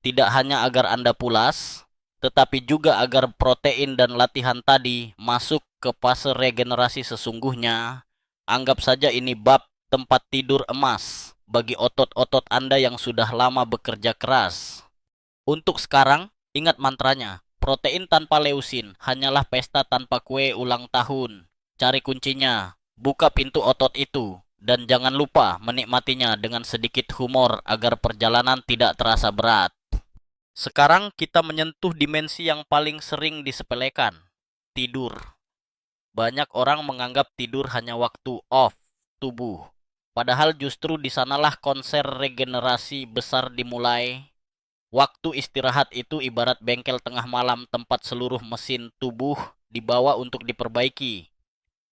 Tidak hanya agar Anda pulas, tetapi juga agar protein dan latihan tadi masuk ke fase regenerasi sesungguhnya. Anggap saja ini bab tempat tidur emas bagi otot-otot Anda yang sudah lama bekerja keras. Untuk sekarang, ingat mantranya, protein tanpa leusin, hanyalah pesta tanpa kue ulang tahun. Cari kuncinya, buka pintu otot itu, dan jangan lupa menikmatinya dengan sedikit humor agar perjalanan tidak terasa berat. Sekarang kita menyentuh dimensi yang paling sering disepelekan, tidur. Banyak orang menganggap tidur hanya waktu off tubuh. Padahal justru di sanalah konser regenerasi besar dimulai. Waktu istirahat itu ibarat bengkel tengah malam tempat seluruh mesin tubuh dibawa untuk diperbaiki.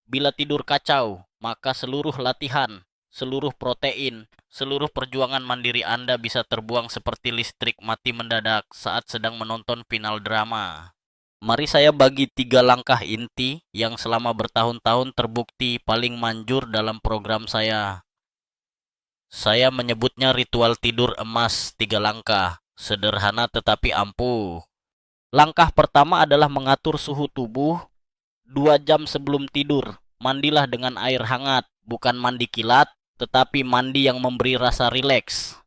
Bila tidur kacau, maka seluruh latihan, seluruh protein, seluruh perjuangan mandiri Anda bisa terbuang seperti listrik mati mendadak saat sedang menonton final drama. Mari saya bagi 3 langkah inti yang selama bertahun-tahun terbukti paling manjur dalam program saya. Saya menyebutnya ritual tidur emas 3 langkah, sederhana tetapi ampuh. Langkah pertama adalah mengatur suhu tubuh. 2 jam sebelum tidur, mandilah dengan air hangat, bukan mandi kilat, tetapi mandi yang memberi rasa rileks.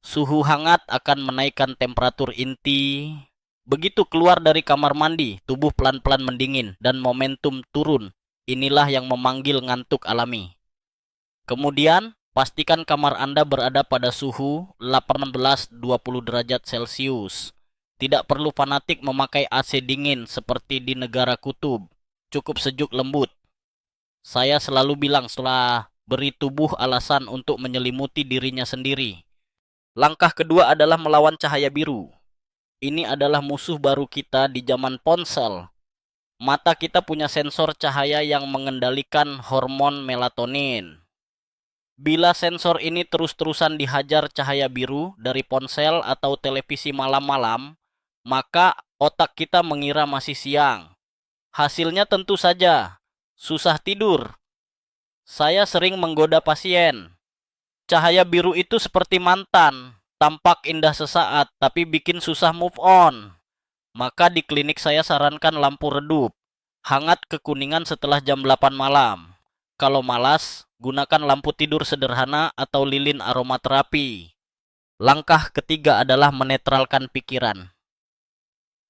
Suhu hangat akan menaikkan temperatur inti. Begitu keluar dari kamar mandi, tubuh pelan-pelan mendingin dan momentum turun. Inilah yang memanggil ngantuk alami. Kemudian, pastikan kamar Anda berada pada suhu 18-20 derajat Celcius. Tidak perlu fanatik memakai AC dingin seperti di negara kutub. Cukup sejuk lembut. Saya selalu bilang setelah beri tubuh alasan untuk menyelimuti dirinya sendiri. Langkah kedua adalah melawan cahaya biru. Ini adalah musuh baru kita di zaman ponsel. Mata kita punya sensor cahaya yang mengendalikan hormon melatonin. Bila sensor ini terus-terusan dihajar cahaya biru dari ponsel atau televisi malam-malam, maka otak kita mengira masih siang. Hasilnya tentu saja, susah tidur. Saya sering menggoda pasien. Cahaya biru itu seperti mantan, tampak indah sesaat, tapi bikin susah move on. Maka di klinik saya sarankan lampu redup, hangat kekuningan setelah jam 8 malam. Kalau malas, gunakan lampu tidur sederhana atau lilin aromaterapi. Langkah ketiga adalah menetralkan pikiran.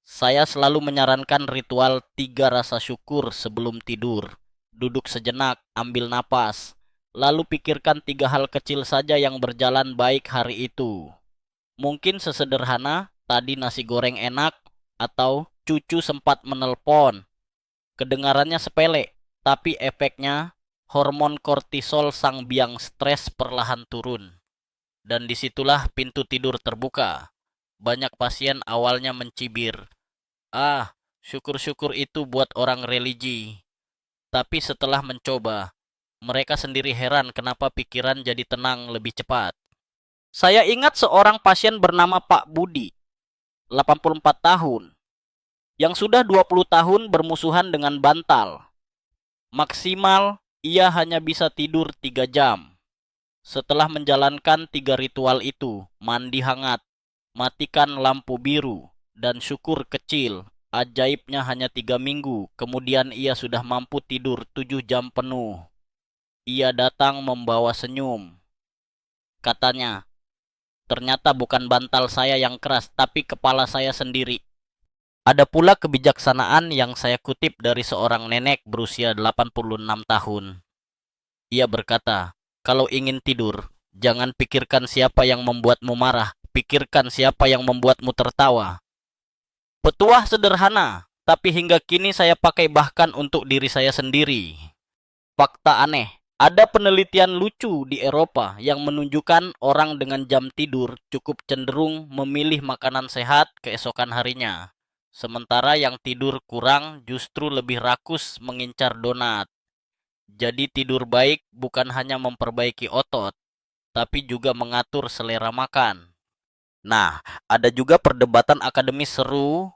Saya selalu menyarankan ritual 3 rasa syukur sebelum tidur. Duduk sejenak, ambil napas, lalu pikirkan 3 hal kecil saja yang berjalan baik hari itu. Mungkin sesederhana, tadi nasi goreng enak, atau cucu sempat menelpon. Kedengarannya sepele, tapi efeknya hormon kortisol sang biang stres perlahan turun. Dan disitulah pintu tidur terbuka. Banyak pasien awalnya mencibir, "Ah, syukur-syukur itu buat orang religi." Tapi setelah mencoba, mereka sendiri heran kenapa pikiran jadi tenang lebih cepat. Saya ingat seorang pasien bernama Pak Budi, 84 tahun, yang sudah 20 tahun bermusuhan dengan bantal. Maksimal, ia hanya bisa tidur 3 jam. Setelah menjalankan 3 ritual itu, mandi hangat, matikan lampu biru, dan syukur kecil, ajaibnya hanya 3 minggu, kemudian ia sudah mampu tidur 7 jam penuh. Ia datang membawa senyum. Katanya, "Ternyata bukan bantal saya yang keras, tapi kepala saya sendiri." Ada pula kebijaksanaan yang saya kutip dari seorang nenek berusia 86 tahun. Ia berkata, "Kalau ingin tidur, jangan pikirkan siapa yang membuatmu marah, pikirkan siapa yang membuatmu tertawa." Petuah sederhana, tapi hingga kini saya pakai bahkan untuk diri saya sendiri. Fakta aneh, ada penelitian lucu di Eropa yang menunjukkan orang dengan jam tidur cukup cenderung memilih makanan sehat keesokan harinya. Sementara yang tidur kurang justru lebih rakus mengincar donat. Jadi tidur baik bukan hanya memperbaiki otot, tapi juga mengatur selera makan. Nah, ada juga perdebatan akademis seru.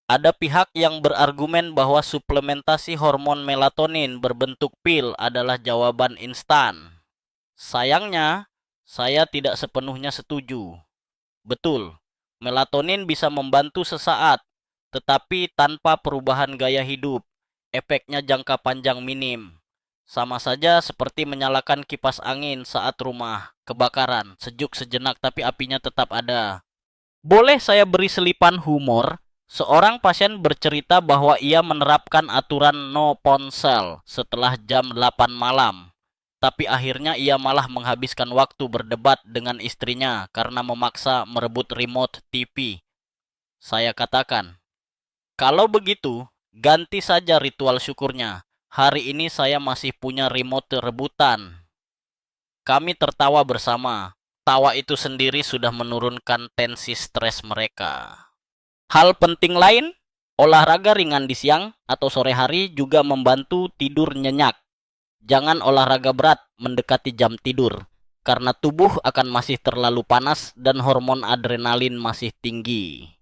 Ada pihak yang berargumen bahwa suplementasi hormon melatonin berbentuk pil adalah jawaban instan. Sayangnya, saya tidak sepenuhnya setuju. Betul, melatonin bisa membantu sesaat, tetapi tanpa perubahan gaya hidup, efeknya jangka panjang minim. Sama saja seperti menyalakan kipas angin saat rumah kebakaran, sejuk sejenak tapi apinya tetap ada. Boleh saya beri selipan humor? Seorang pasien bercerita bahwa ia menerapkan aturan no ponsel setelah jam 8 malam. Tapi akhirnya ia malah menghabiskan waktu berdebat dengan istrinya karena memaksa merebut remote TV. Saya katakan, "Kalau begitu, ganti saja ritual syukurnya. Hari ini saya masih punya remote rebutan." Kami tertawa bersama. Tawa itu sendiri sudah menurunkan tensi stres mereka. Hal penting lain, olahraga ringan di siang atau sore hari juga membantu tidur nyenyak. Jangan olahraga berat mendekati jam tidur, karena tubuh akan masih terlalu panas dan hormon adrenalin masih tinggi.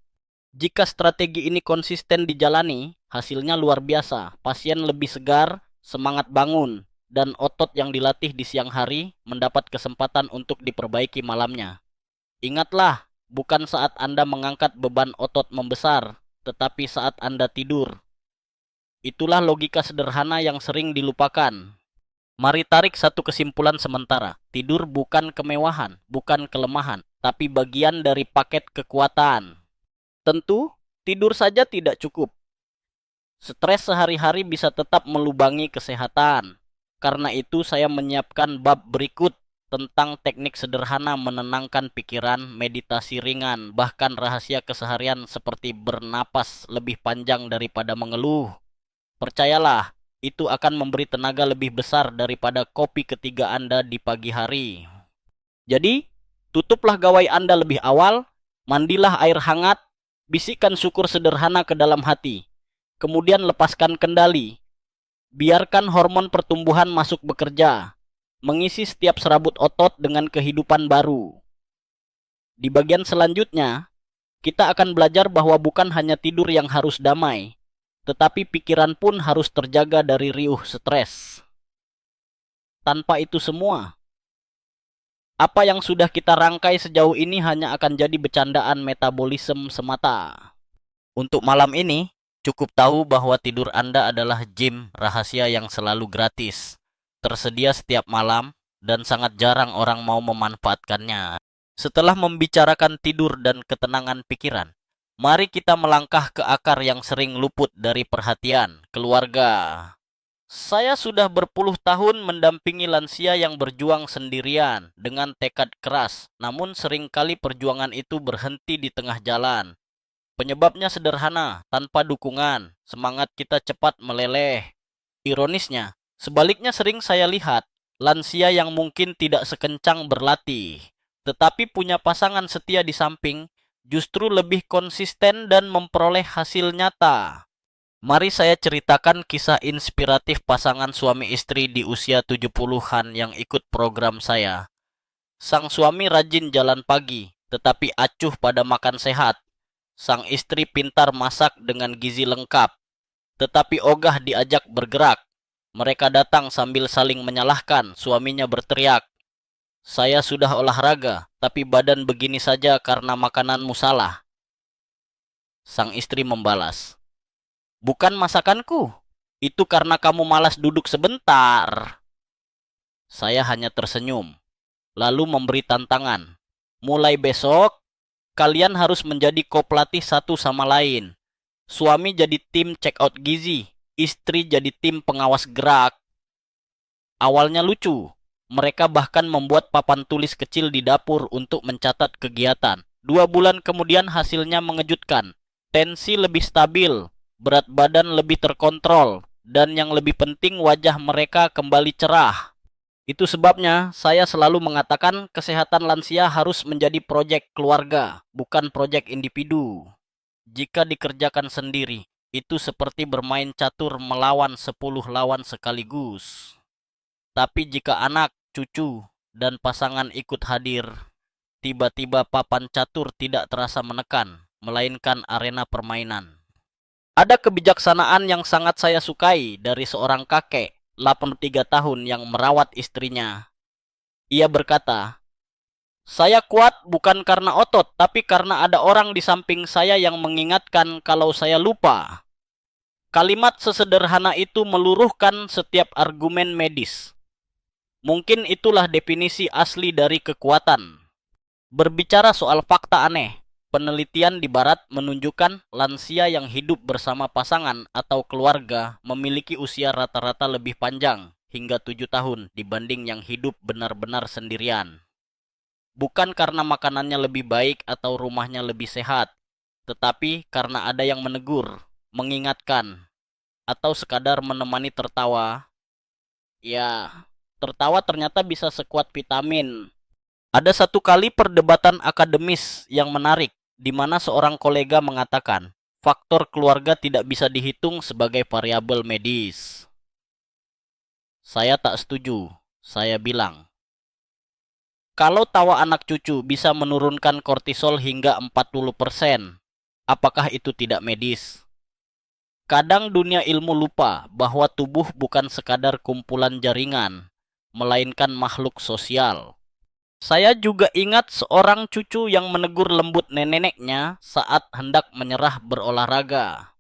Jika strategi ini konsisten dijalani, hasilnya luar biasa. Pasien lebih segar, semangat bangun, dan otot yang dilatih di siang hari mendapat kesempatan untuk diperbaiki malamnya. Ingatlah, bukan saat Anda mengangkat beban otot membesar, tetapi saat Anda tidur. Itulah logika sederhana yang sering dilupakan. Mari tarik satu kesimpulan sementara. Tidur bukan kemewahan, bukan kelemahan, tapi bagian dari paket kekuatan. Tentu, tidur saja tidak cukup. Stres sehari-hari bisa tetap melubangi kesehatan. Karena itu saya menyiapkan bab berikut tentang teknik sederhana menenangkan pikiran, meditasi ringan, bahkan rahasia keseharian seperti bernapas lebih panjang daripada mengeluh. Percayalah, itu akan memberi tenaga lebih besar daripada kopi ketiga Anda di pagi hari. Jadi, tutuplah gawai Anda lebih awal, mandilah air hangat, bisikkan syukur sederhana ke dalam hati. Kemudian lepaskan kendali. Biarkan hormon pertumbuhan masuk bekerja, mengisi setiap serabut otot dengan kehidupan baru. Di bagian selanjutnya, kita akan belajar bahwa bukan hanya tidur yang harus damai, tetapi pikiran pun harus terjaga dari riuh stres. Tanpa itu semua, apa yang sudah kita rangkai sejauh ini hanya akan jadi bercandaan metabolisme semata. Untuk malam ini, cukup tahu bahwa tidur Anda adalah gym rahasia yang selalu gratis, tersedia setiap malam, dan sangat jarang orang mau memanfaatkannya. Setelah membicarakan tidur dan ketenangan pikiran, Mari kita melangkah ke akar yang sering luput dari perhatian keluarga. Saya sudah berpuluh tahun mendampingi lansia yang berjuang sendirian dengan tekad keras, namun seringkali perjuangan itu berhenti di tengah jalan. Penyebabnya sederhana, tanpa dukungan, semangat kita cepat meleleh. Ironisnya, sebaliknya sering saya lihat lansia yang mungkin tidak sekencang berlatih, tetapi punya pasangan setia di samping, justru lebih konsisten dan memperoleh hasil nyata. Mari saya ceritakan kisah inspiratif pasangan suami istri di usia 70-an yang ikut program saya. Sang suami rajin jalan pagi, tetapi acuh pada makan sehat. Sang istri pintar masak dengan gizi lengkap, tetapi ogah diajak bergerak. Mereka datang sambil saling menyalahkan, suaminya berteriak, "Saya sudah olahraga, tapi badan begini saja karena makananmu salah." Sang istri membalas, "Bukan masakanku, itu karena kamu malas duduk sebentar." Saya hanya tersenyum, lalu memberi tantangan. Mulai besok, kalian harus menjadi kopelatih satu sama lain. Suami jadi tim check out gizi, istri jadi tim pengawas gerak. Awalnya lucu, mereka bahkan membuat papan tulis kecil di dapur untuk mencatat kegiatan. 2 bulan kemudian hasilnya mengejutkan. Tensi lebih stabil, berat badan lebih terkontrol, dan yang lebih penting wajah mereka kembali cerah. Itu sebabnya saya selalu mengatakan kesehatan lansia harus menjadi proyek keluarga, bukan proyek individu. Jika dikerjakan sendiri, itu seperti bermain catur melawan 10 lawan sekaligus. Tapi jika anak, cucu, dan pasangan ikut hadir, tiba-tiba papan catur tidak terasa menekan, melainkan arena permainan. Ada kebijaksanaan yang sangat saya sukai dari seorang kakek 83 tahun yang merawat istrinya. Ia berkata, "Saya kuat bukan karena otot, tapi karena ada orang di samping saya yang mengingatkan kalau saya lupa." Kalimat sesederhana itu meluruhkan setiap argumen medis. Mungkin itulah definisi asli dari kekuatan. Berbicara soal fakta aneh, penelitian di barat menunjukkan lansia yang hidup bersama pasangan atau keluarga memiliki usia rata-rata lebih panjang, hingga 7 tahun dibanding yang hidup benar-benar sendirian. Bukan karena makanannya lebih baik atau rumahnya lebih sehat, tetapi karena ada yang menegur, mengingatkan, atau sekadar menemani tertawa. Ya, tertawa ternyata bisa sekuat vitamin. Ada satu kali perdebatan akademis yang menarik, di mana seorang kolega mengatakan, faktor keluarga tidak bisa dihitung sebagai variabel medis. Saya tak setuju. Saya bilang, kalau tawa anak cucu bisa menurunkan kortisol hingga 40%, apakah itu tidak medis? Kadang dunia ilmu lupa bahwa tubuh bukan sekadar kumpulan jaringan, melainkan makhluk sosial. Saya juga ingat seorang cucu yang menegur lembut neneknya saat hendak menyerah berolahraga.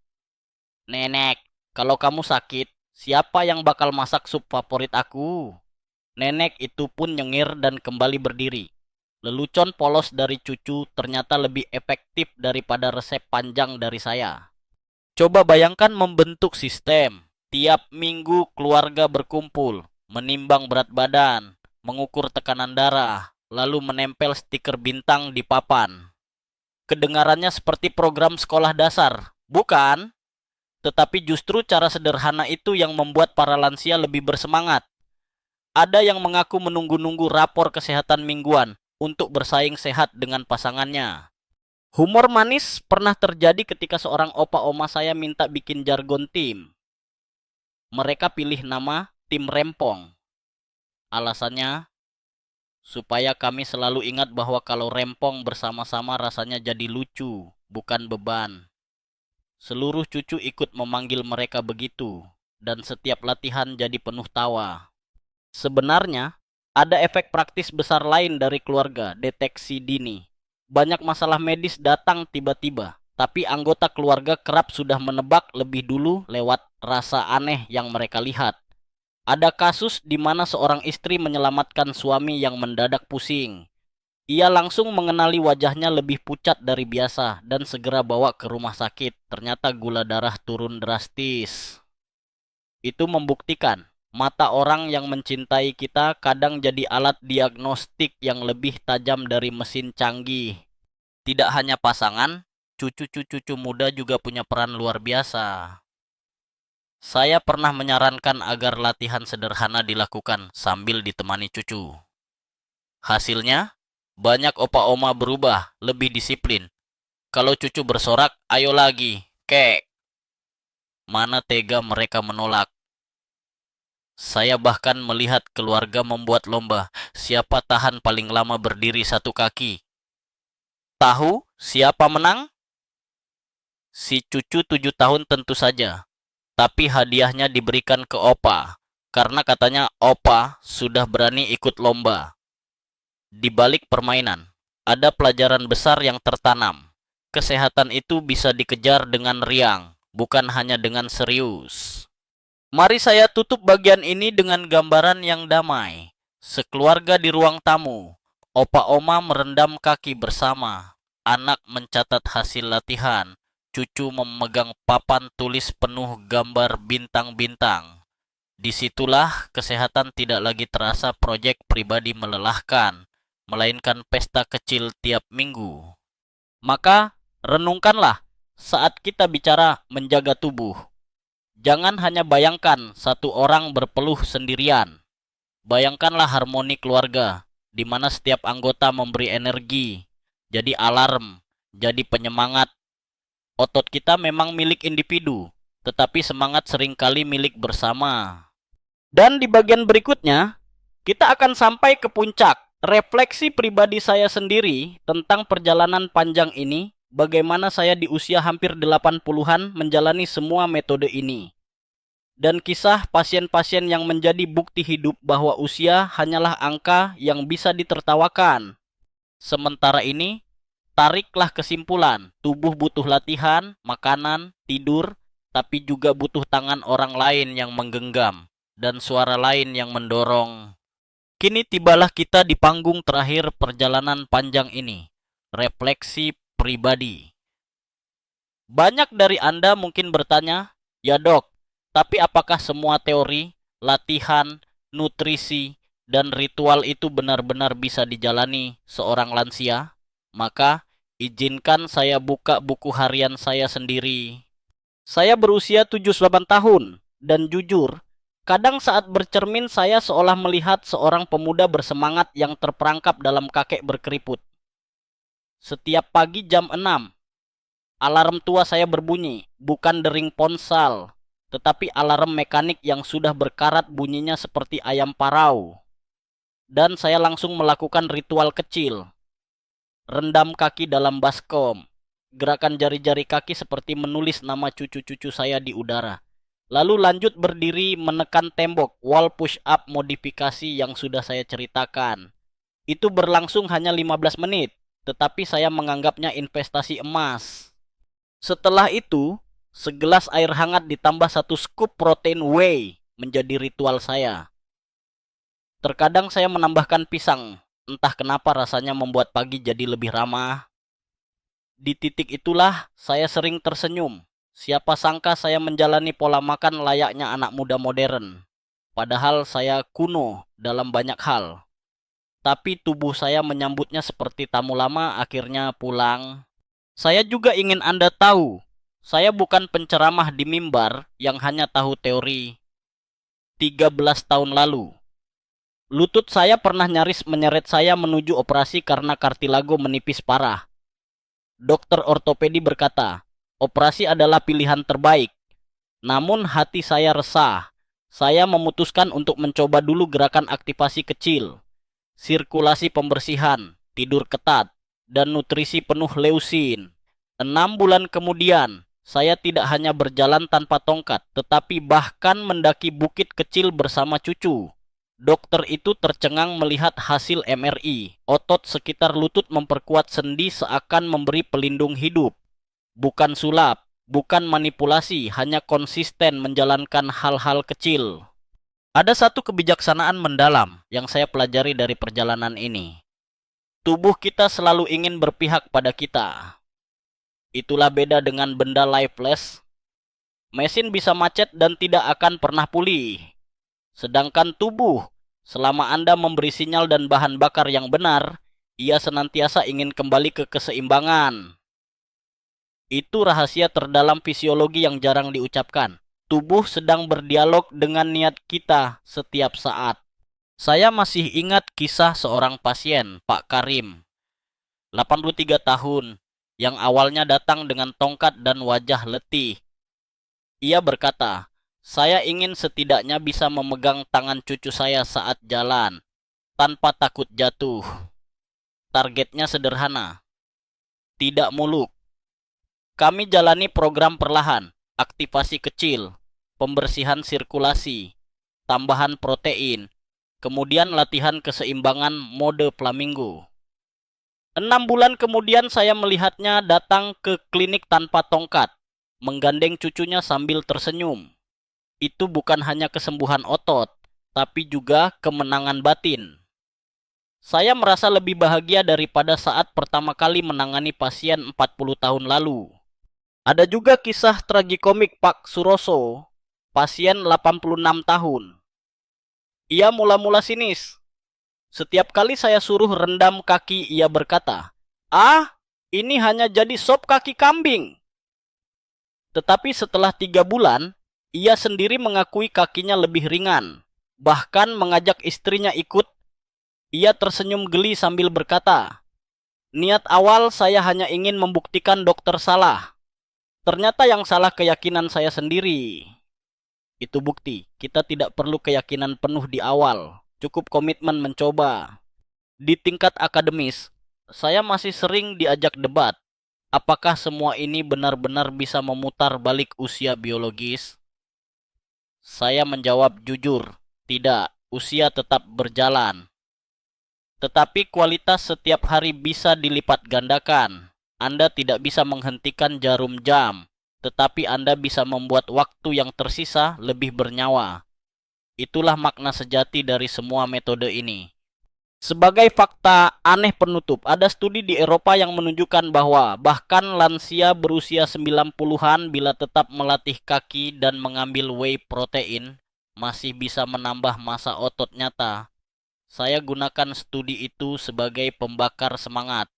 "Nenek, kalau kamu sakit, siapa yang bakal masak sup favorit aku?" Nenek itu pun nyengir dan kembali berdiri. Lelucon polos dari cucu ternyata lebih efektif daripada resep panjang dari saya. Coba bayangkan membentuk sistem. Tiap minggu keluarga berkumpul, menimbang berat badan, mengukur tekanan darah, lalu menempel stiker bintang di papan. Kedengarannya seperti program sekolah dasar, bukan? Tetapi justru cara sederhana itu yang membuat para lansia lebih bersemangat. Ada yang mengaku menunggu-nunggu rapor kesehatan mingguan untuk bersaing sehat dengan pasangannya. Humor manis pernah terjadi ketika seorang opa oma saya minta bikin jargon tim. Mereka pilih nama tim rempong. Alasannya, supaya kami selalu ingat bahwa kalau rempong bersama-sama rasanya jadi lucu, bukan beban. Seluruh cucu ikut memanggil mereka begitu, dan setiap latihan jadi penuh tawa. Sebenarnya, ada efek praktis besar lain dari keluarga, deteksi dini. Banyak masalah medis datang tiba-tiba, tapi anggota keluarga kerap sudah menebak lebih dulu lewat rasa aneh yang mereka lihat. Ada kasus di mana seorang istri menyelamatkan suami yang mendadak pusing. Ia langsung mengenali wajahnya lebih pucat dari biasa dan segera bawa ke rumah sakit. Ternyata gula darah turun drastis. Itu membuktikan mata orang yang mencintai kita kadang jadi alat diagnostik yang lebih tajam dari mesin canggih. Tidak hanya pasangan, cucu-cucu muda juga punya peran luar biasa. Saya pernah menyarankan agar latihan sederhana dilakukan sambil ditemani cucu. Hasilnya, banyak opa-oma berubah, lebih disiplin. Kalau cucu bersorak, ayo lagi, kek. Mana tega mereka menolak. Saya bahkan melihat keluarga membuat lomba, siapa tahan paling lama berdiri satu kaki. Tahu siapa menang? Si cucu 7 tahun tentu saja. Tapi hadiahnya diberikan ke opa, karena katanya opa sudah berani ikut lomba. Di balik permainan, ada pelajaran besar yang tertanam. Kesehatan itu bisa dikejar dengan riang, bukan hanya dengan serius. Mari saya tutup bagian ini dengan gambaran yang damai. Sekeluarga di ruang tamu, opa oma merendam kaki bersama, anak mencatat hasil latihan, cucu memegang papan tulis penuh gambar bintang-bintang. Disitulah kesehatan tidak lagi terasa proyek pribadi melelahkan, melainkan pesta kecil tiap minggu. Maka, renungkanlah saat kita bicara menjaga tubuh. Jangan hanya bayangkan satu orang berpeluh sendirian. Bayangkanlah harmoni keluarga, di mana setiap anggota memberi energi, jadi alarm, jadi penyemangat. Otot kita memang milik individu, tetapi semangat seringkali milik bersama. Dan di bagian berikutnya, kita akan sampai ke puncak. Refleksi pribadi saya sendiri tentang perjalanan panjang ini, bagaimana saya di usia hampir 80-an menjalani semua metode ini. Dan kisah pasien-pasien yang menjadi bukti hidup bahwa usia hanyalah angka yang bisa ditertawakan. Sementara ini, tariklah kesimpulan, tubuh butuh latihan, makanan, tidur, tapi juga butuh tangan orang lain yang menggenggam, dan suara lain yang mendorong. Kini tibalah kita di panggung terakhir perjalanan panjang ini, refleksi pribadi. Banyak dari Anda mungkin bertanya, ya dok, tapi apakah semua teori, latihan, nutrisi, dan ritual itu benar-benar bisa dijalani seorang lansia? Maka, izinkan saya buka buku harian saya sendiri. Saya berusia 78 tahun, dan jujur, kadang saat bercermin saya seolah melihat seorang pemuda bersemangat yang terperangkap dalam kakek berkeriput. Setiap pagi jam 6, alarm tua saya berbunyi, bukan dering ponsel, tetapi alarm mekanik yang sudah berkarat bunyinya seperti ayam parau. Dan saya langsung melakukan ritual kecil. Rendam kaki dalam baskom. Gerakan jari-jari kaki seperti menulis nama cucu-cucu saya di udara. Lalu lanjut berdiri menekan tembok, wall push up modifikasi yang sudah saya ceritakan. Itu berlangsung hanya 15 menit, tetapi saya menganggapnya investasi emas. Setelah itu, segelas air hangat ditambah 1 scoop protein whey menjadi ritual saya. Terkadang saya menambahkan pisang, entah kenapa rasanya membuat pagi jadi lebih ramah. Di titik itulah saya sering tersenyum. Siapa sangka saya menjalani pola makan layaknya anak muda modern. Padahal saya kuno dalam banyak hal. Tapi tubuh saya menyambutnya seperti tamu lama akhirnya pulang. Saya juga ingin Anda tahu, saya bukan penceramah di mimbar yang hanya tahu teori. 13 tahun lalu, lutut saya pernah nyaris menyeret saya menuju operasi karena kartilago menipis parah. Dokter ortopedi berkata, operasi adalah pilihan terbaik. Namun hati saya resah. Saya memutuskan untuk mencoba dulu gerakan aktivasi kecil, sirkulasi pembersihan, tidur ketat, dan nutrisi penuh leusin. 6 bulan kemudian, saya tidak hanya berjalan tanpa tongkat, tetapi bahkan mendaki bukit kecil bersama cucu. Dokter itu tercengang melihat hasil MRI. Otot sekitar lutut memperkuat sendi seakan memberi pelindung hidup. Bukan sulap, bukan manipulasi, hanya konsisten menjalankan hal-hal kecil. Ada satu kebijaksanaan mendalam yang saya pelajari dari perjalanan ini. Tubuh kita selalu ingin berpihak pada kita. Itulah beda dengan benda lifeless. Mesin bisa macet dan tidak akan pernah pulih. Sedangkan tubuh, selama Anda memberi sinyal dan bahan bakar yang benar, ia senantiasa ingin kembali ke keseimbangan. Itu rahasia terdalam fisiologi yang jarang diucapkan. Tubuh sedang berdialog dengan niat kita setiap saat. Saya masih ingat kisah seorang pasien, Pak Karim, 83 tahun, yang awalnya datang dengan tongkat dan wajah letih. Ia berkata, "Saya ingin setidaknya bisa memegang tangan cucu saya saat jalan, tanpa takut jatuh." Targetnya sederhana, tidak muluk. Kami jalani program perlahan, aktivasi kecil, pembersihan sirkulasi, tambahan protein, kemudian latihan keseimbangan mode flamingo. 6 bulan kemudian saya melihatnya datang ke klinik tanpa tongkat, menggandeng cucunya sambil tersenyum. Itu bukan hanya kesembuhan otot, tapi juga kemenangan batin. Saya merasa lebih bahagia daripada saat pertama kali menangani pasien 40 tahun lalu. Ada juga kisah tragikomik Pak Suroso, pasien 86 tahun. Ia mula-mula sinis. Setiap kali saya suruh rendam kaki, ia berkata, "Ah, ini hanya jadi sop kaki kambing." Tetapi setelah 3 bulan, ia sendiri mengakui kakinya lebih ringan. Bahkan mengajak istrinya ikut. Ia tersenyum geli sambil berkata, "Niat awal saya hanya ingin membuktikan dokter salah. Ternyata yang salah keyakinan saya sendiri." Itu bukti, kita tidak perlu keyakinan penuh di awal. Cukup komitmen mencoba. Di tingkat akademis, saya masih sering diajak debat. Apakah semua ini benar-benar bisa memutar balik usia biologis? Saya menjawab jujur, tidak, usia tetap berjalan. Tetapi kualitas setiap hari bisa dilipat gandakan. Anda tidak bisa menghentikan jarum jam, tetapi Anda bisa membuat waktu yang tersisa lebih bernyawa. Itulah makna sejati dari semua metode ini. Sebagai fakta aneh penutup, ada studi di Eropa yang menunjukkan bahwa bahkan lansia berusia 90-an bila tetap melatih kaki dan mengambil whey protein, masih bisa menambah massa otot nyata. Saya gunakan studi itu sebagai pembakar semangat.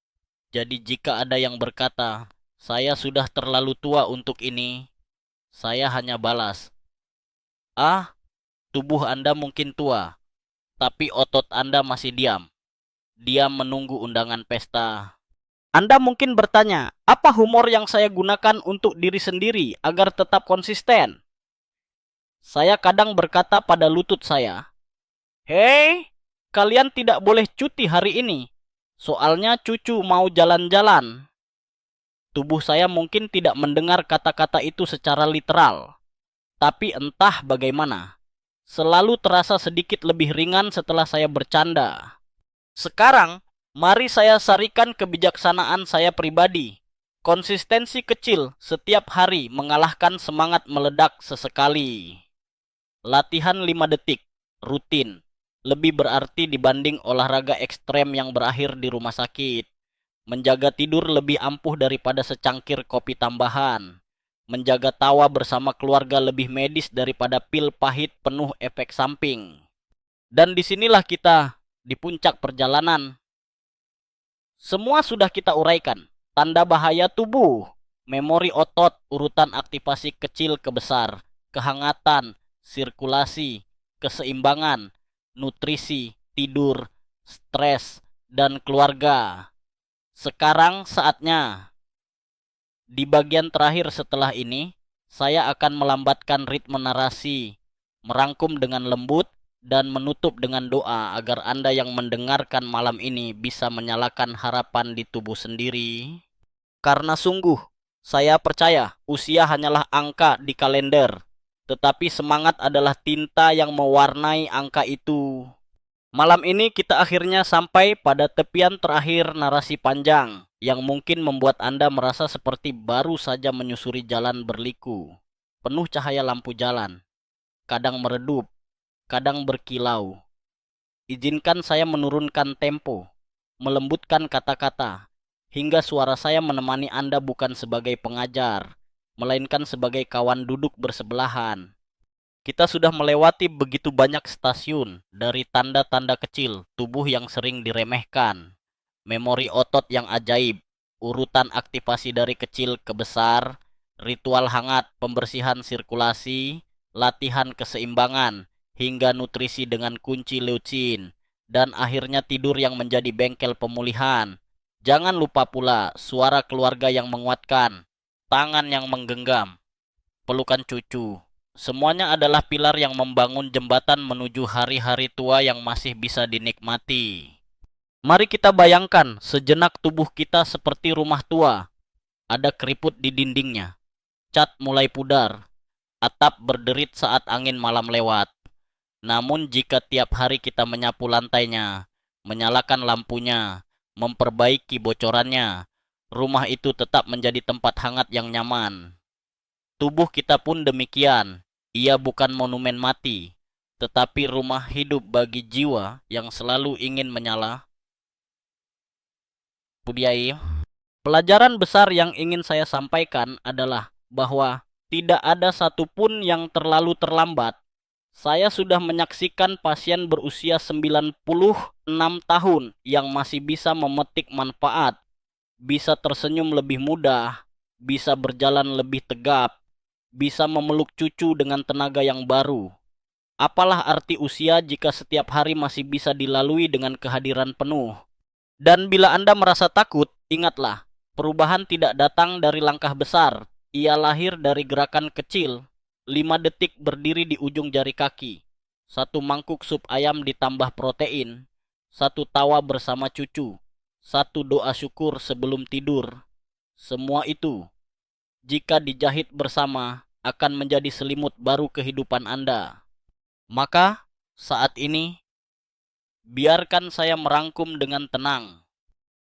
Jadi jika ada yang berkata, "Saya sudah terlalu tua untuk ini," saya hanya balas, "Ah, tubuh Anda mungkin tua, tapi otot Anda masih diam. Diam menunggu undangan pesta." Anda mungkin bertanya, apa humor yang saya gunakan untuk diri sendiri agar tetap konsisten? Saya kadang berkata pada lutut saya, "Hei, kalian tidak boleh cuti hari ini. Soalnya cucu mau jalan-jalan." Tubuh saya mungkin tidak mendengar kata-kata itu secara literal. Tapi entah bagaimana, selalu terasa sedikit lebih ringan setelah saya bercanda. Sekarang, mari saya sarikan kebijaksanaan saya pribadi. Konsistensi kecil setiap hari mengalahkan semangat meledak sesekali. Latihan 5 detik, rutin, lebih berarti dibanding olahraga ekstrem yang berakhir di rumah sakit. Menjaga tidur lebih ampuh daripada secangkir kopi tambahan. Menjaga tawa bersama keluarga lebih medis daripada pil pahit penuh efek samping. Dan disinilah kita, di puncak perjalanan. Semua sudah kita uraikan. Tanda bahaya tubuh, memori otot, urutan aktivasi kecil ke besar, kehangatan, sirkulasi, keseimbangan, nutrisi, tidur, stres, dan keluarga. Sekarang saatnya. Di bagian terakhir setelah ini, saya akan melambatkan ritme narasi, merangkum dengan lembut, dan menutup dengan doa agar Anda yang mendengarkan malam ini bisa menyalakan harapan di tubuh sendiri. Karena sungguh, saya percaya usia hanyalah angka di kalender, tetapi semangat adalah tinta yang mewarnai angka itu. Malam ini kita akhirnya sampai pada tepian terakhir narasi panjang yang mungkin membuat Anda merasa seperti baru saja menyusuri jalan berliku, penuh cahaya lampu jalan, kadang meredup, kadang berkilau. Izinkan saya menurunkan tempo, melembutkan kata-kata, hingga suara saya menemani Anda bukan sebagai pengajar, melainkan sebagai kawan duduk bersebelahan. Kita sudah melewati begitu banyak stasiun, dari tanda-tanda kecil, tubuh yang sering diremehkan, memori otot yang ajaib, urutan aktivasi dari kecil ke besar, ritual hangat, pembersihan sirkulasi, latihan keseimbangan, hingga nutrisi dengan kunci leucin, dan akhirnya tidur yang menjadi bengkel pemulihan. Jangan lupa pula suara keluarga yang menguatkan, tangan yang menggenggam, pelukan cucu. Semuanya adalah pilar yang membangun jembatan menuju hari-hari tua yang masih bisa dinikmati. Mari kita bayangkan sejenak tubuh kita seperti rumah tua. Ada keriput di dindingnya, cat mulai pudar, atap berderit saat angin malam lewat. Namun jika tiap hari kita menyapu lantainya, menyalakan lampunya, memperbaiki bocorannya, rumah itu tetap menjadi tempat hangat yang nyaman. Tubuh kita pun demikian. Ia bukan monumen mati, tetapi rumah hidup bagi jiwa yang selalu ingin menyala. Pudiai. Pelajaran besar yang ingin saya sampaikan adalah bahwa tidak ada satupun yang terlalu terlambat. Saya sudah menyaksikan pasien berusia 96 tahun yang masih bisa memetik manfaat, bisa tersenyum lebih mudah, bisa berjalan lebih tegap, bisa memeluk cucu dengan tenaga yang baru. Apalah arti usia jika setiap hari masih bisa dilalui dengan kehadiran penuh? Dan bila Anda merasa takut, ingatlah, perubahan tidak datang dari langkah besar. Ia lahir dari gerakan kecil. 5 detik berdiri di ujung jari kaki. 1 mangkuk sup ayam ditambah protein. 1 tawa bersama cucu. 1 doa syukur sebelum tidur. Semua itu, jika dijahit bersama, akan menjadi selimut baru kehidupan Anda. Maka, saat ini, biarkan saya merangkum dengan tenang.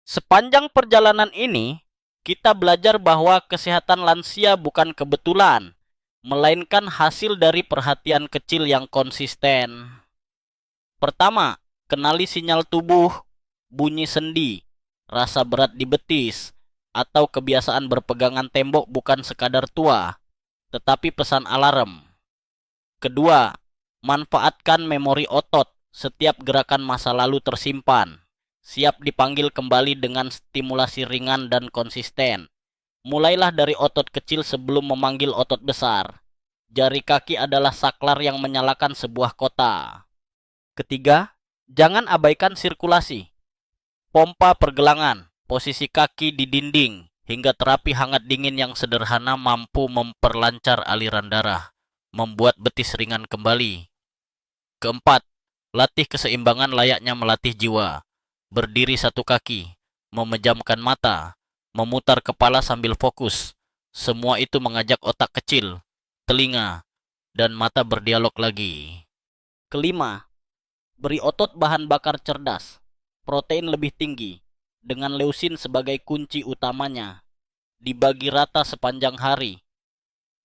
Sepanjang perjalanan ini, kita belajar bahwa kesehatan lansia bukan kebetulan, melainkan hasil dari perhatian kecil yang konsisten. Pertama, kenali sinyal tubuh, bunyi sendi, rasa berat di betis, atau kebiasaan berpegangan tembok bukan sekadar tua, tetapi pesan alarm. Kedua, manfaatkan memori otot. Setiap gerakan masa lalu tersimpan, siap dipanggil kembali dengan stimulasi ringan dan konsisten. Mulailah dari otot kecil sebelum memanggil otot besar. Jari kaki adalah saklar yang menyalakan sebuah kota. Ketiga, jangan abaikan sirkulasi. Pompa pergelangan, posisi kaki di dinding, hingga terapi hangat dingin yang sederhana mampu memperlancar aliran darah, membuat betis ringan kembali. Keempat, latih keseimbangan layaknya melatih jiwa. Berdiri 1 kaki, memejamkan mata, memutar kepala sambil fokus. Semua itu mengajak otak kecil, telinga, dan mata berdialog lagi. Kelima, beri otot bahan bakar cerdas, protein lebih tinggi, dengan leusin sebagai kunci utamanya. Dibagi rata sepanjang hari.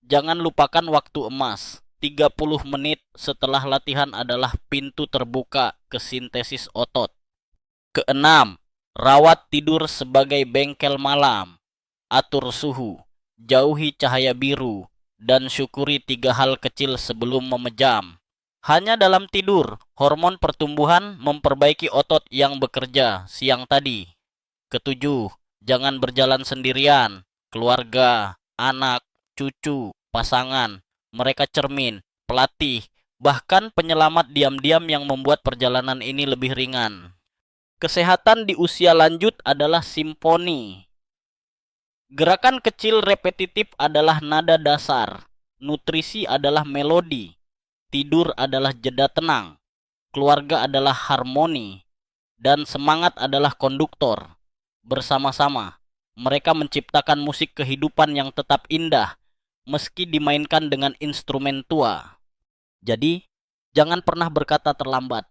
Jangan lupakan waktu emas. 30 menit setelah latihan adalah pintu terbuka ke sintesis otot. Keenam, rawat tidur sebagai bengkel malam. Atur suhu, jauhi cahaya biru, dan syukuri 3 hal kecil sebelum memejam. Hanya dalam tidur, hormon pertumbuhan memperbaiki otot yang bekerja siang tadi. Ketujuh, jangan berjalan sendirian. Keluarga, anak, cucu, pasangan, mereka cermin, pelatih, bahkan penyelamat diam-diam yang membuat perjalanan ini lebih ringan. Kesehatan di usia lanjut adalah simfoni. Gerakan kecil repetitif adalah nada dasar. Nutrisi adalah melodi. Tidur adalah jeda tenang. Keluarga adalah harmoni. Dan semangat adalah konduktor. Bersama-sama, mereka menciptakan musik kehidupan yang tetap indah, meski dimainkan dengan instrumen tua. Jadi, jangan pernah berkata terlambat.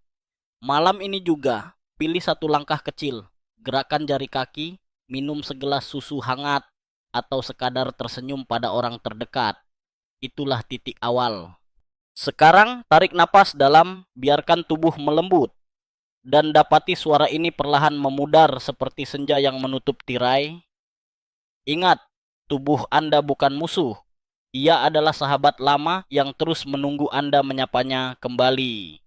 Malam ini juga, pilih 1 langkah kecil, gerakan jari kaki, minum segelas susu hangat, atau sekadar tersenyum pada orang terdekat. Itulah titik awal. Sekarang tarik napas dalam, biarkan tubuh melembut. dan dapati suara ini perlahan memudar seperti senja yang menutup tirai. Ingat, tubuh Anda bukan musuh. Ia adalah sahabat lama yang terus menunggu Anda menyapanya kembali.